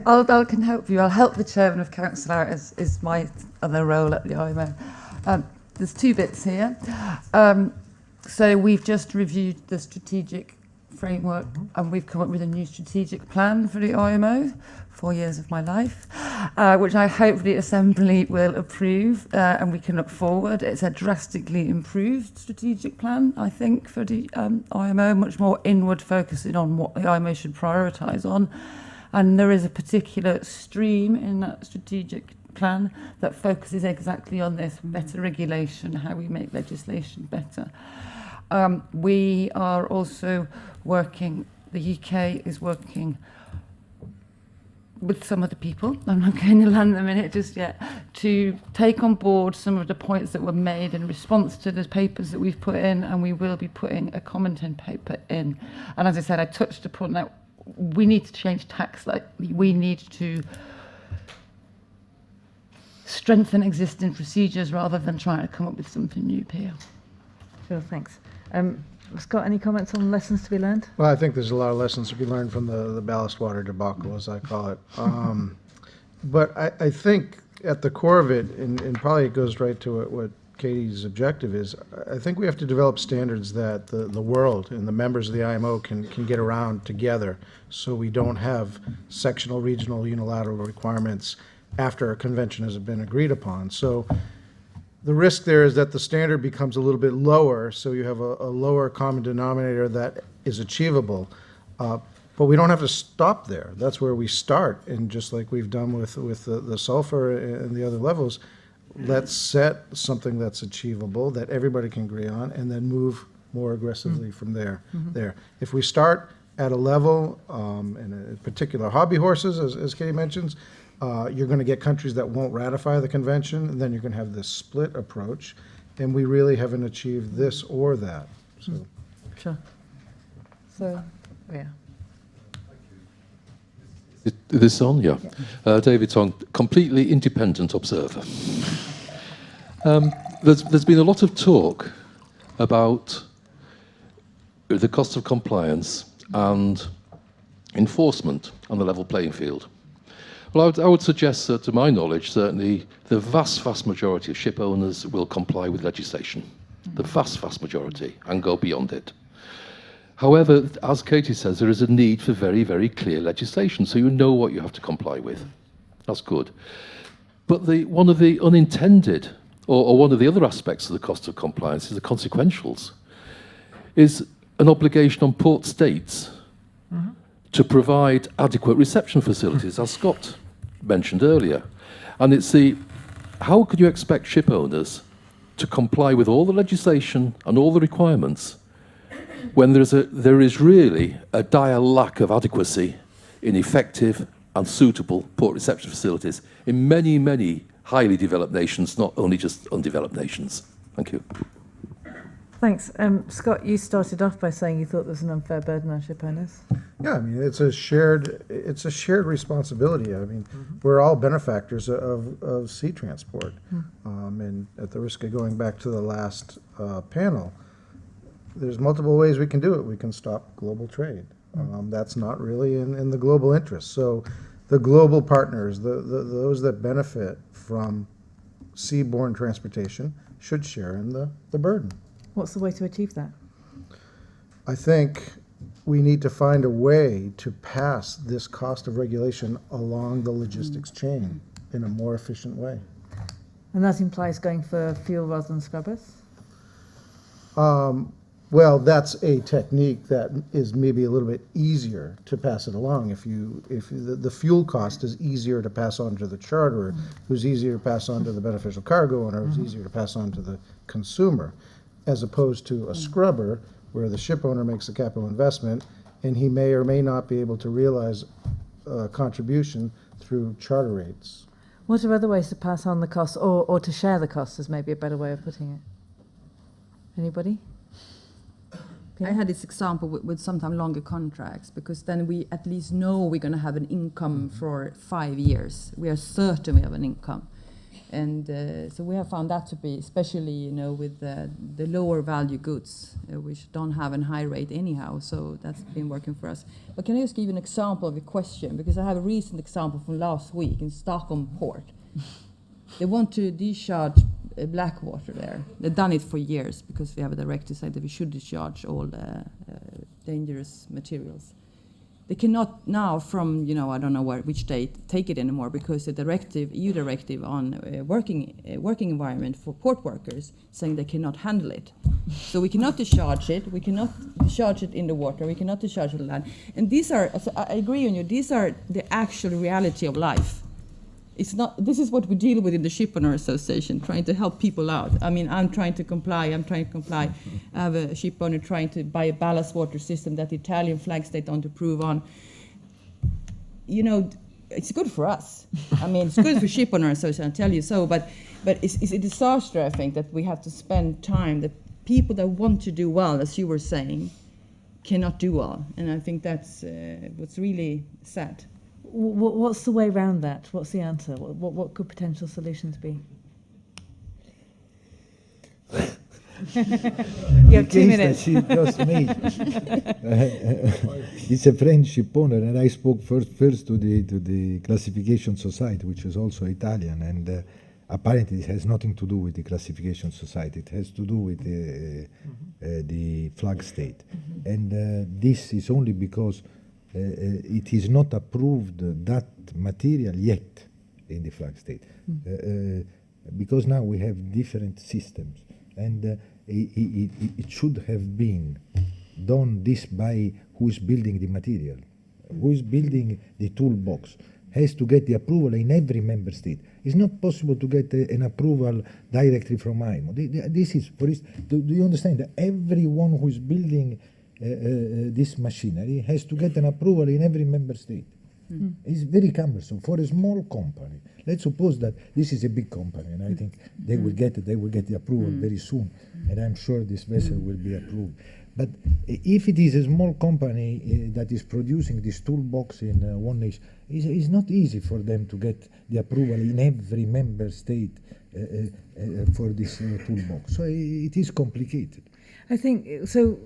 I can help you. I'll help the chairman of council out, is my other role at the IMO. There's two bits here. So we've just reviewed the strategic framework, and we've come up with a new strategic plan for the IMO, 4 years of my life, which I hope the Assembly will approve, and we can look forward. It's a drastically improved strategic plan, I think, for the IMO, much more inward focusing on what the IMO should prioritise on. And there is a particular stream in that strategic plan that focuses exactly on this, better regulation, how we make legislation better. We are also working, the UK is working with some other people, I'm not going to land them in it just yet, to take on board some of the points that were made in response to the papers that we've put in, and we will be putting a comment paper in. And as I said, I touched upon that, we need to change tax, we need to strengthen existing procedures rather than trying to come up with something new here. Sure, thanks. Scott, any comments on lessons to be learned? Well, I think there's a lot of lessons to be learned from the ballast water debacle, as I call it. But I think at the core of it, and probably it goes right to what Katy's objective is, I think we have to develop standards that the world and the members of the IMO can get around together, so we don't have sectional, regional, unilateral requirements after a convention has been agreed upon. So the risk there is that the standard becomes a little bit lower, so you have a lower common denominator that is achievable. But we don't have to stop there. That's where we start, and just like we've done with the sulfur and the other levels, let's set something that's achievable, that everybody can agree on, and then move more aggressively from there. If we start at a level, and in particular hobby horses, as Katy mentions, you're going to get countries that won't ratify the convention, and then you're going to have this split approach, and we really haven't achieved this or that. So. Sure. So, yeah. This on? Yeah. David Tong, completely independent observer. There's been a lot of talk about the cost of compliance and enforcement on the level playing field. Well, I would suggest that, to my knowledge, certainly the vast majority of ship owners will comply with legislation. The vast majority, and go beyond it. However, as Katy says, there is a need for very, very clear legislation, so you know what you have to comply with. That's good. But one of the unintended, or one of the other aspects of the cost of compliance is the consequentials, is an obligation on port states to provide adequate reception facilities, as Scott mentioned earlier. And it's how can you expect ship owners to comply with all the legislation and all the requirements when there is really a dire lack of adequacy in effective and suitable port reception facilities in many, many highly developed nations, not only just undeveloped nations. Thank you. Thanks. Scott, you started off by saying you thought there was an unfair burden on ship owners. Yeah, I mean, it's a shared responsibility. I mean, we're all benefactors of sea transport. And at the risk of going back to the last panel, there's multiple ways we can do it. We can stop global trade. That's not really in the global interest. So the global partners, those that benefit from seaborne transportation, should share in the burden. What's the way to achieve that? I think we need to find a way to pass this cost of regulation along the logistics chain in a more efficient way. And that implies going for fuel rather than scrubbers? Well, that's a technique that is maybe a little bit easier to pass it along. If the fuel cost is easier to pass on to the charterer, who's easier to pass on to the beneficial cargo owner, who's easier to pass on to the consumer, as opposed to a scrubber where the ship owner makes a capital investment and he may or may not be able to realize a contribution through charter rates. What are other ways to pass on the costs, or to share the costs is maybe a better way of putting it? Anybody? I had this example with sometimes longer contracts, because then we at least know we're going to have an income for 5 years. We are certain we have an income. And so we have found that to be, especially with the lower value goods, which don't have a high rate anyhow. So that's been working for us. But can I just give you an example of a question? Because I have a recent example from last week in Stockholm Port. They want to discharge black water there. They've done it for years because we have a directive saying that we should discharge all the dangerous materials. They cannot now from, I don't know which date, take it anymore because the directive, EU directive on working environment for port workers saying they cannot handle it. So we cannot discharge it, we cannot discharge it in the water, we cannot discharge it on land. And these are, I agree on you, these are the actual reality of life. It's not, this is what we deal with in the Shipowner Association, trying to help people out. I mean, I'm trying to comply. I have a ship owner trying to buy a ballast water system that the Italian flag state don't approve on. It's good for us. I mean, it's good for Shipowner Association, I tell you so, but it's a disaster, I think, that we have to spend time, that people that want to do well, as you were saying, cannot do well. And I think that's what's really sad. What's the way around that? What's the answer? What could potential solutions be? You have 2 minutes. She just made. It's a French ship owner, and I spoke first to the classification society, which is also Italian, and apparently it has nothing to do with the classification society. It has to do with the flag state, and this is only because it is not approved that material yet in the flag state, because now we have different systems, and it should have been done this by who is building the material, who is building the toolbox, has to get the approval in every member state. It's not possible to get an approval directly from IMO. This is, for instance, do you understand that everyone who is building this machinery has to get an approval in every member state? It's very cumbersome for a small company. Let's suppose that this is a big company, and I think they will get the approval very soon, and I'm sure this vessel will be approved. But if it is a small company that is producing this toolbox in one nation, it's not easy for them to get the approval in every member state for this toolbox. So it is complicated. I think so.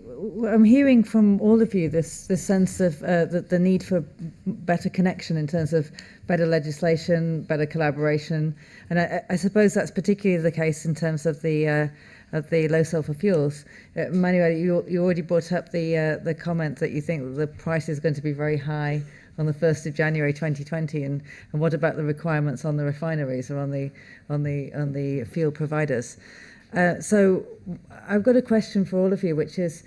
I'm hearing from all of you this sense of the need for better connection in terms of better legislation, better collaboration, and I suppose that's particularly the case in terms of the low sulfur fuels. Emanuele, you already brought up the comment that you think that the price is going to be very high on the 1st of January 2020, and what about the requirements on the refineries or on the fuel providers? So I've got a question for all of you, which is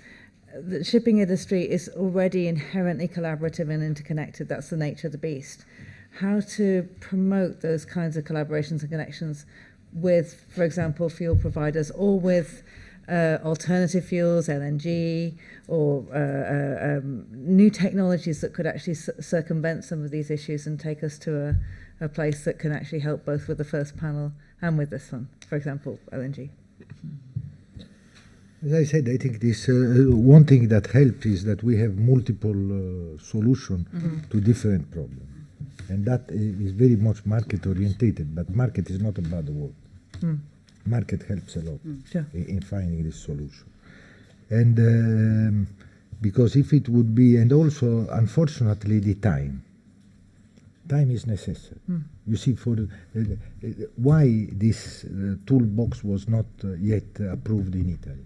the shipping industry is already inherently collaborative and interconnected. That's the nature of the beast. How to promote those kinds of collaborations and connections with, for example, fuel providers, or with alternative fuels, LNG, or new technologies that could actually circumvent some of these issues and take us to a place that can actually help both with the first panel and with this one, for example, LNG. As I said, I think this one thing that helps is that we have multiple solutions to different problems. And that is very much market orientated, but market is not a bad word. Market helps a lot in finding this solution. And because if it would be, and also unfortunately the time is necessary. You see, for why this toolbox was not yet approved in Italy.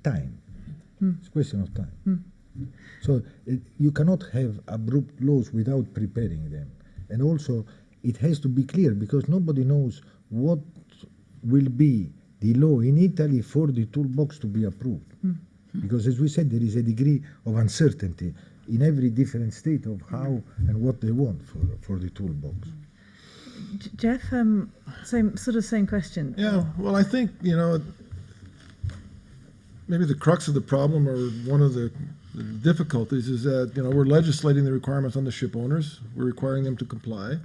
Time. It's a question of time. So you cannot have abrupt laws without preparing them. And also, it has to be clear, because nobody knows what will be the law in Italy for the toolbox to be approved. Because, as we said, there is a degree of uncertainty in every different state of how and what they want for the toolbox. Jeff, same question. Yeah, well, I think, maybe the crux of the problem, or one of the difficulties, is that, we're legislating the requirements on the ship owners. We're requiring them to comply.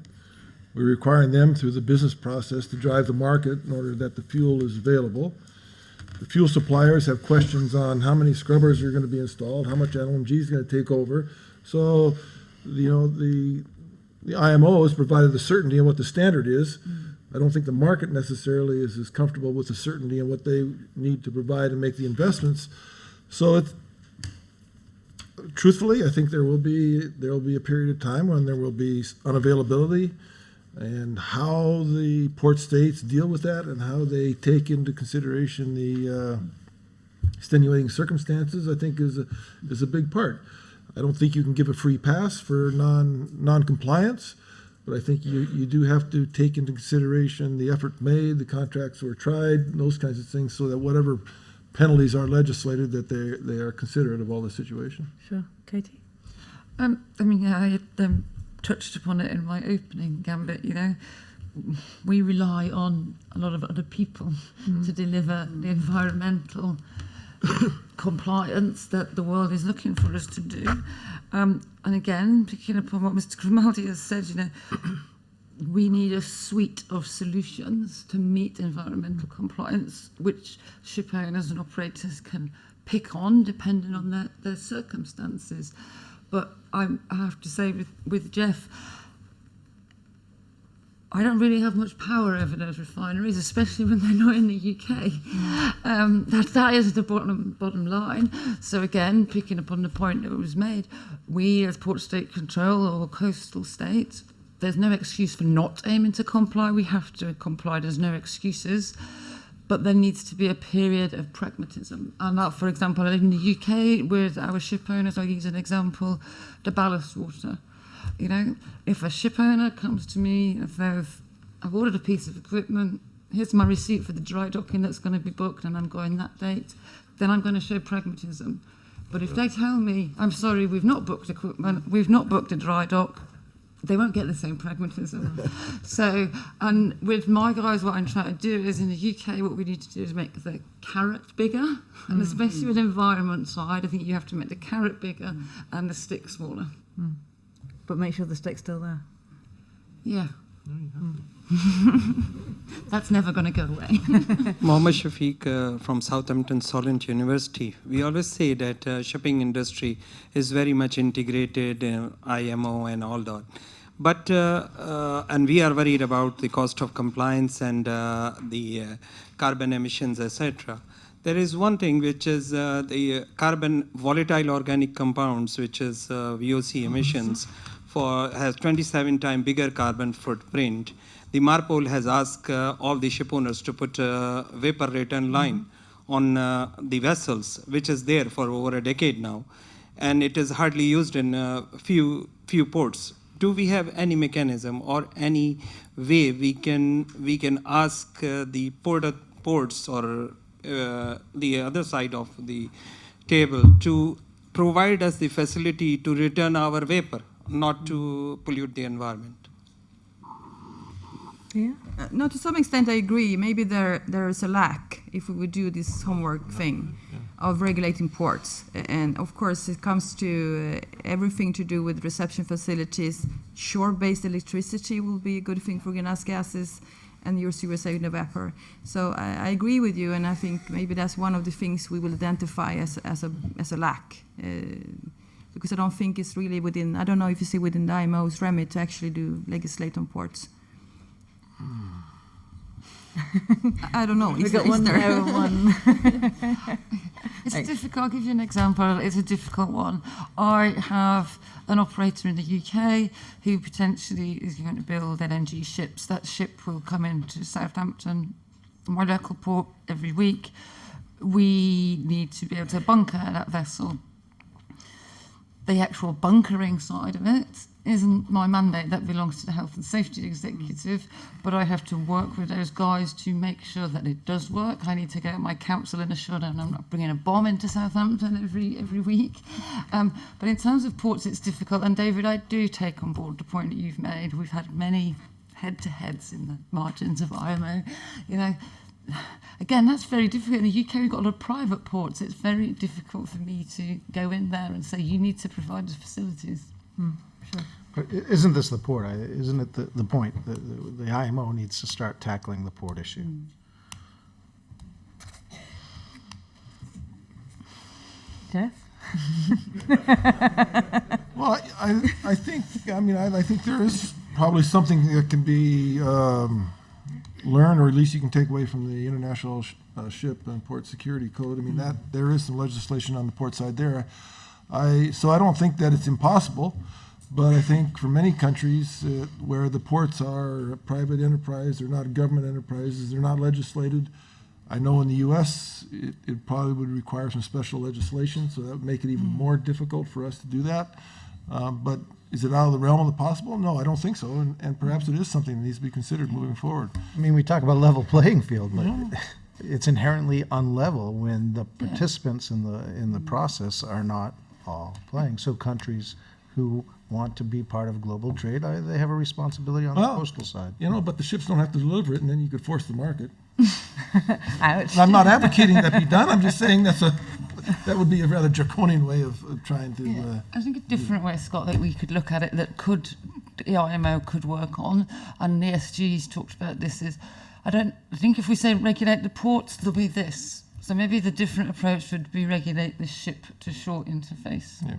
We're requiring them through the business process to drive the market in order that the fuel is available. The fuel suppliers have questions on how many scrubbers are going to be installed, how much LNG is going to take over. So, the IMO has provided the certainty of what the standard is. I don't think the market necessarily is as comfortable with the certainty of what they need to provide and make the investments. So, truthfully, I think there will be a period of time when there will be unavailability, and how the port states deal with that and how they take into consideration the extenuating circumstances, I think is a big part. I don't think you can give a free pass for non-compliance, but I think you do have to take into consideration the effort made, the contracts were tried, those kinds of things, so that whatever penalties are legislated, that they are considerate of all the situation. Sure. Katy? I touched upon it in my opening gambit. We rely on a lot of other people to deliver the environmental compliance that the world is looking for us to do. And again, picking up on what Mr. Grimaldi has said, we need a suite of solutions to meet environmental compliance, which ship owners and operators can pick on depending on their circumstances. But I have to say with Jeff, I don't really have much power over those refineries, especially when they're not in the UK. That is the bottom line. So again, picking up on the point that was made, we as port state control or coastal states, there's no excuse for not aiming to comply. We have to comply. There's no excuses. But there needs to be a period of pragmatism. And that, for example, in the UK, with our ship owners, I'll use an example, the ballast water. If a ship owner comes to me and says, I've ordered a piece of equipment, here's my receipt for the dry docking that's going to be booked and I'm going that date, then I'm going to show pragmatism. But if they tell me, I'm sorry, we've not booked equipment, we've not booked a dry dock, they won't get the same pragmatism. So, and with my guys, what I'm trying to do is, in the UK, what we need to do is make the carrot bigger, and especially with the environment side, I think you have to make the carrot bigger and the stick smaller. But make sure the stick's still there. Yeah. That's never going to go away. Mohammed Shafiq from Southampton Solent University. We always say that shipping industry is very much integrated in IMO and all that. But, and we are worried about the cost of compliance and the carbon emissions, etc. There is one thing which is the carbon volatile organic compounds, which is VOC emissions, has 27 times bigger carbon footprint. The MARPOL has asked all the ship owners to put a vapor return line on the vessels, which is there for over a decade now, and it is hardly used in few ports. Do we have any mechanism or any way we can ask the ports or the other side of the table to provide us the facility to return our vapor, not to pollute the environment? Yeah. No, to some extent I agree. Maybe there is a lack if we would do this homework thing of regulating ports. And of course it comes to everything to do with reception facilities. Shore-based electricity will be a good thing for greenhouse gases, and you were saying the vapor. So I agree with you, and I think maybe that's one of the things we will identify as a lack. Because I don't think it's really within, I don't know if you see within the IMO's remit to actually legislate on ports. I don't know. We've got one there and one. It's difficult. I'll give you an example. It's a difficult one. I have an operator in the UK who potentially is going to build LNG ships. That ship will come into Southampton, my local port, every week. we need to be able to bunker that vessel. The actual bunkering side of it isn't my mandate. That belongs to the Health and Safety Executive, but I have to work with those guys to make sure that it does work. I need to get my counsel in assured and I'm not bringing a bomb into Southampton every week. But in terms of ports, it's difficult. And David, I do take on board the point that you've made. We've had many head-to-heads in the margins of IMO. You know, again, that's very difficult. In the UK, we've got a lot of private ports. It's very difficult for me to go in there and say, you need to provide the facilities. Sure. But isn't this the port? Isn't it the point? The IMO needs to start tackling the port issue. Jeff? Well, I think there is probably something that can be learned, or at least you can take away from the International Ship and Port Security Code. I mean, that there is some legislation on the port side there. So I don't think that it's impossible, but I think for many countries where the ports are a private enterprise, they're not government enterprises, they're not legislated. I know in the U.S. it probably would require some special legislation, so that would make it even more difficult for us to do that. But is it out of the realm of the possible? No, I don't think so, and perhaps it is something that needs to be considered moving forward. I mean, we talk about level playing field, but it's inherently unlevel when the participants in the process are not all playing. So countries who want to be part of global trade, they have a responsibility on the coastal side. You know, but the ships don't have to deliver it, and then you could force the market. Ouch. I'm not advocating that be done. I'm just saying that would be a rather draconian way of trying to. I think a different way, Scott, that we could look at it that the IMO could work on, and the SG's talked about this, is I think if we say regulate the ports, there'll be this. So maybe the different approach would be regulate the ship-to-shore interface. Yeah.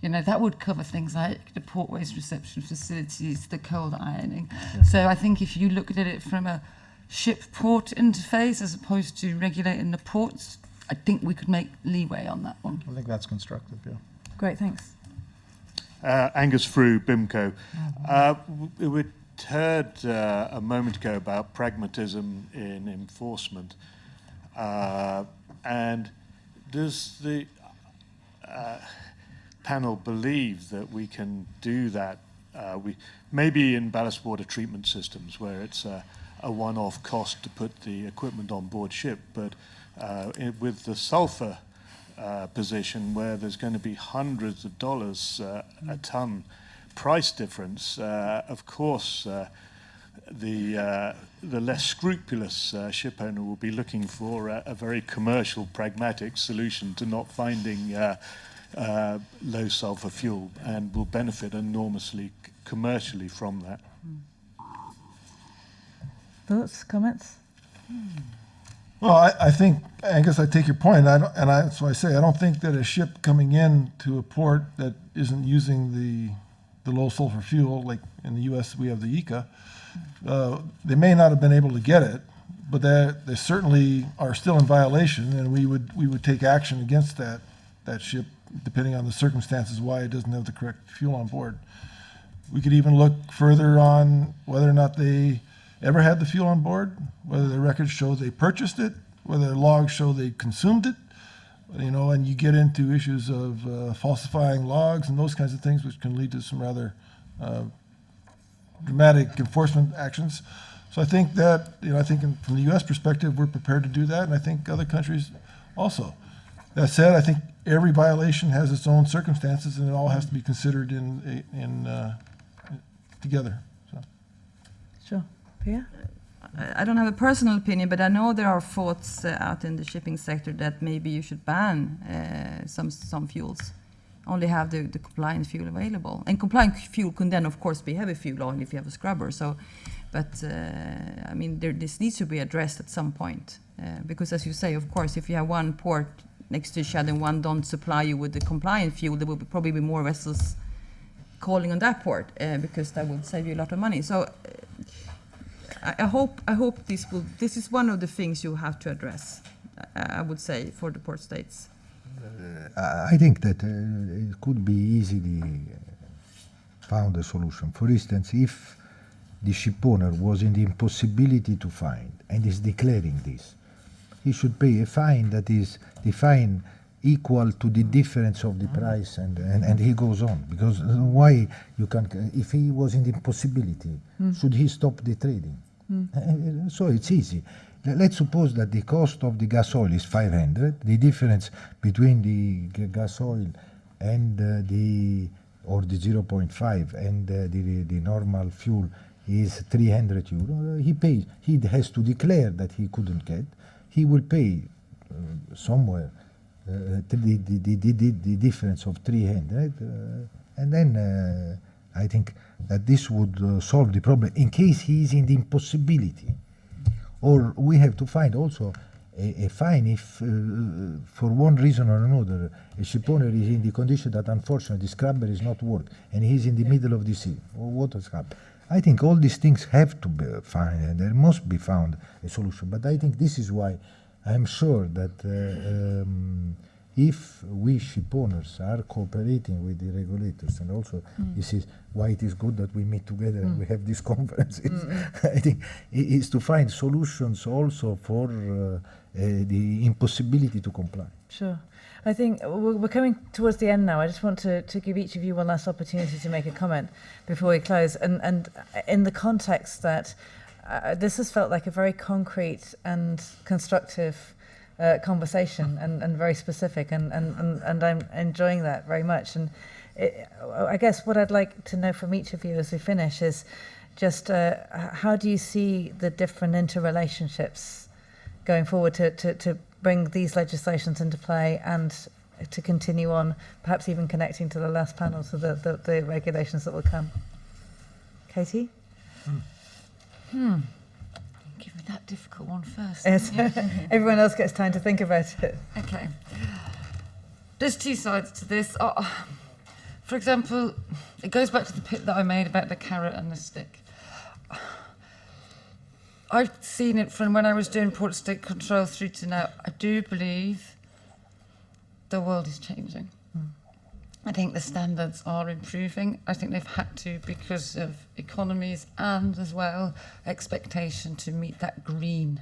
You know, that would cover things like the port waste reception facilities, the cold ironing. Yeah. So I think if you looked at it from a ship-port interface as opposed to regulating the ports, I think we could make leeway on that one. I think that's constructive, yeah. Great, thanks. Angus Frew, BIMCO. We heard a moment ago about pragmatism in enforcement. And does the panel believe that we can do that? Maybe in ballast water treatment systems where it's a one-off cost to put the equipment on board ship, but with the sulfur position where there's going to be hundreds of dollars a ton price difference, of course the less scrupulous ship owner will be looking for a very commercial, pragmatic solution to not finding low sulfur fuel, and will benefit enormously commercially from that. Thoughts, comments? Well, I think, Angus, I take your point, that's why I say I don't think that a ship coming in to a port that isn't using the low sulfur fuel, like in the U.S. we have the ICA, they may not have been able to get it, but they certainly are still in violation, and we would take action against that ship depending on the circumstances why it doesn't have the correct fuel on board. We could even look further on whether or not they ever had the fuel on board, whether their records show they purchased it, whether their logs show they consumed it, and you get into issues of falsifying logs and those kinds of things, which can lead to some rather dramatic enforcement actions. So I think that, from the U.S. perspective, we're prepared to do that, and I think other countries also. That said, I think every violation has its own circumstances, and it all has to be considered together. So. Sure. Pia? I don't have a personal opinion, but I know there are thoughts out in the shipping sector that maybe you should ban some fuels. Only have the compliant fuel available. And compliant fuel can then, of course, be heavy fuel only if you have a scrubber. So, but this needs to be addressed at some point. Because as you say, of course, if you have one port next to each other and one don't supply you with the compliant fuel, there will probably be more vessels calling on that port because that will save you a lot of money. So I hope this is one of the things you have to address, I would say, for the port states. I think that it could be easily found a solution. For instance, if the ship owner was in the impossibility to find and is declaring this, he should pay a fine that is the fine equal to the difference of the price, and he goes on, because why you can, if he was in the impossibility, should he stop the trading? So it's easy. Let's suppose that the cost of the gas oil is 500, the difference between the gas oil and the 0.5 and the normal fuel is 300 euro. He pays. He has to declare that he couldn't get. He will pay somewhere the difference of 300, and then I think that this would solve the problem in case he is in the impossibility. Or we have to find also a fine if, for one reason or another, a shipowner is in the condition that unfortunately the scrubber is not working and he's in the middle of the sea. What has happened? I think all these things have to be found, and there must be found a solution. But I think this is why I'm sure that if we shipowners are cooperating with the regulators, and also this is why it is good that we meet together and we have these conferences, I think it is to find solutions also for the impossibility to comply. Sure. I think we're coming towards the end now. I just want to give each of you one last opportunity to make a comment before we close. And in the context that this has felt like a very concrete and constructive conversation and very specific, and I'm enjoying that very much. And I guess what I'd like to know from each of you as we finish is just how do you see the different interrelationships going forward to bring these legislations into play and to continue on, perhaps even connecting to the last panel, so the regulations that will come. Katy? Give me that difficult one first. Yes. Everyone else gets time to think about it. Okay. There's two sides to this. For example, it goes back to the pit that I made about the carrot and the stick. I've seen it from when I was doing port state control through to now. I do believe the world is changing. I think the standards are improving. I think they've had to because of economies and as well expectation to meet that green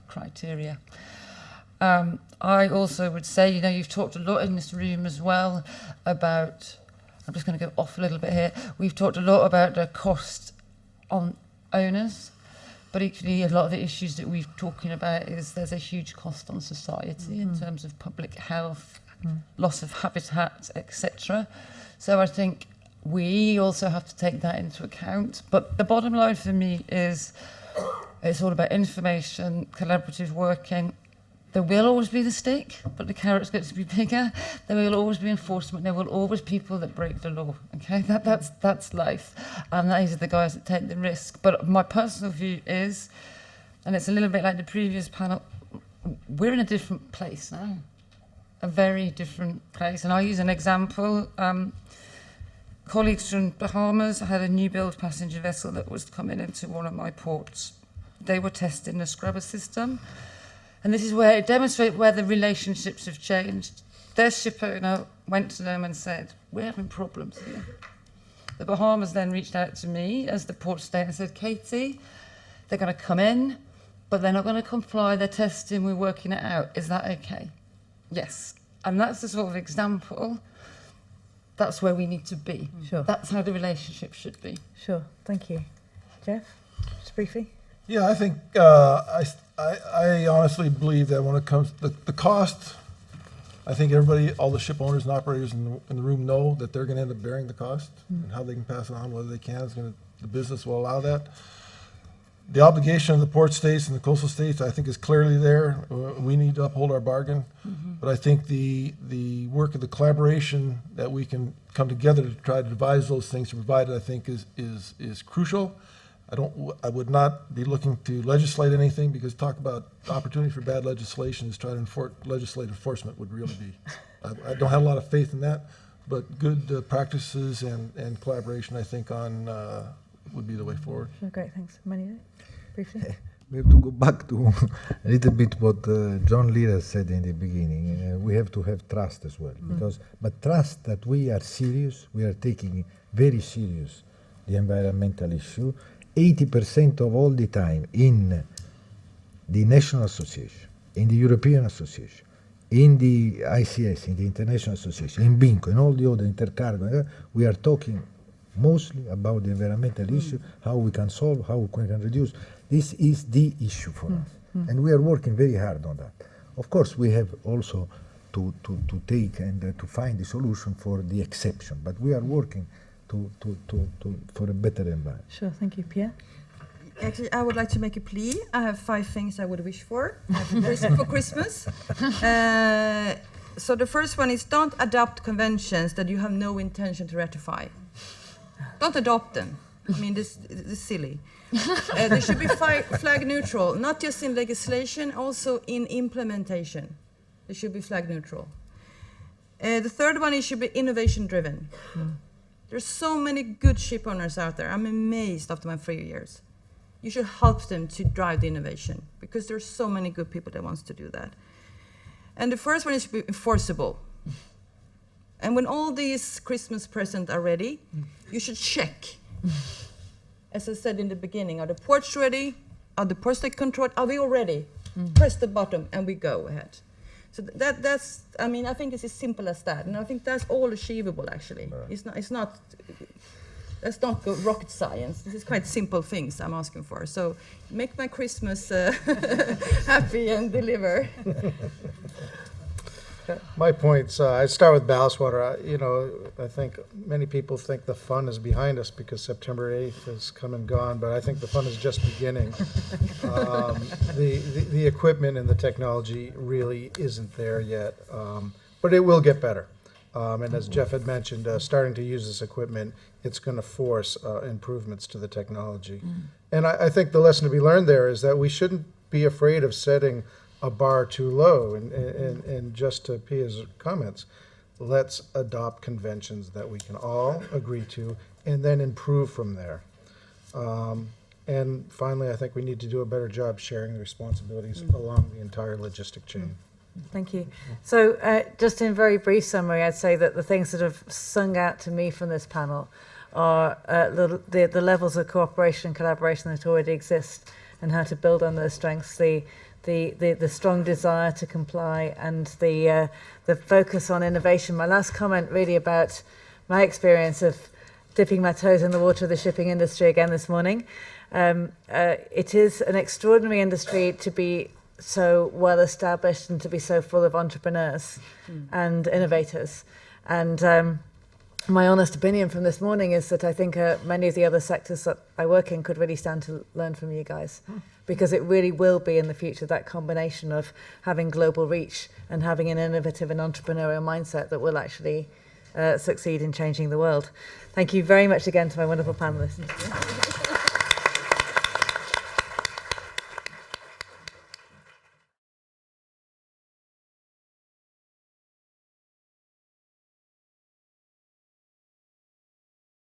criteria. I also would say, you know, you've talked a lot in this room as well about, I'm just going to go off a little bit here, we've talked a lot about the cost on owners, but equally a lot of the issues that we're talking about is there's a huge cost on society in terms of public health, loss of habitat, etc. So I think we also have to take that into account. But the bottom line for me is it's all about information, collaborative working. There will always be the stick, but the carrot's got to be bigger. There will always be enforcement. There will always be people that break the law. Okay, that's life, and these are the guys that take the risk. But my personal view is, and it's a little bit like the previous panel, we're in a different place now, a very different place. And I'll use an example. Colleagues from Bahamas had a new build passenger vessel that was coming into one of my ports. They were testing the scrubber system. And this is where it demonstrates where the relationships have changed. Their ship owner went to them and said, we're having problems here. The Bahamas then reached out to me as the port state and said, Katy, they're going to come in, but they're not going to comply. They're testing, we're working it out. Is that okay? Yes. And that's the sort of example. That's where we need to be. Sure. That's how the relationship should be. Sure. Thank you. Jeff, just briefly. Yeah, I think I honestly believe that when it comes to the cost, I think everybody, all the ship owners and operators in the room know that they're going to end up bearing the cost, and how they can pass it on, whether they can, the business will allow that. The obligation of the port states and the coastal states, I think, is clearly there. We need to uphold our bargain. But I think the work of the collaboration that we can come together to try to devise those things to provide it, I think, is crucial. I would not be looking to legislate anything, because talk about opportunity for bad legislation is try to legislate enforcement would really be. I don't have a lot of faith in that, but good practices and collaboration, I think, would be the way forward. Sure, great, thanks. Emanuele, briefly. We have to go back to a little bit what John Lira said in the beginning. We have to have trust as well, but trust that we are serious, we are taking very serious the environmental issue. 80% of all the time in the National Association, in the European Association, in the ICS, in the International Association, in BINCO, in all the other intercargo, we are talking mostly about the environmental issue, how we can solve, how we can reduce. This is the issue for us. And we are working very hard on that. Of course, we have also to take and to find the solution for the exception, but we are working for a better environment. Sure, thank you. Pierre? Actually, I would like to make a plea. I have 5 things I would wish for for Christmas. So the first one is don't adopt conventions that you have no intention to ratify. Don't adopt them. I mean, this is silly. They should be flag neutral, not just in legislation, also in implementation. They should be flag neutral. The third one is should be innovation driven. There's so many good ship owners out there. I'm amazed after my 3 years. You should help them to drive the innovation because there's so many good people that wants to do that. And the first one is to be enforceable. And when all these Christmas presents are ready, you should check. As I said in the beginning, are the ports ready? Are the ports controlled? Are we all ready? Press the button and we go ahead. So that's, I mean, I think it's as simple as that. And I think that's all achievable, actually. Let's not go rocket science. This is quite simple things I'm asking for. So make my Christmas happy and deliver. My points, I start with ballast water. I think many people think the fun is behind us because September 8th has come and gone, but I think the fun is just beginning. The equipment and the technology really isn't there yet, but it will get better. And as Jeff had mentioned, starting to use this equipment, it's going to force improvements to the technology. And I think the lesson to be learned there is that we shouldn't be afraid of setting a bar too low. And just to Pia's comments, let's adopt conventions that we can all agree to and then improve from there. And finally, I think we need to do a better job sharing the responsibilities along the entire logistic chain. Thank you. So just in very brief summary, I'd say that the things that have sung out to me from this panel are the levels of cooperation and collaboration that already exist and how to build on those strengths, the strong desire to comply and the focus on innovation. My last comment really about my experience of dipping my toes in the water of the shipping industry again this morning. It is an extraordinary industry to be so well established and to be so full of entrepreneurs and innovators. And my honest opinion from this morning is that I think many of the other sectors that I work in could really stand to learn from you guys, because it really will be in the future that combination of having global reach and having an innovative and entrepreneurial mindset that will actually succeed in changing the world. Thank you very much again to my wonderful panelists.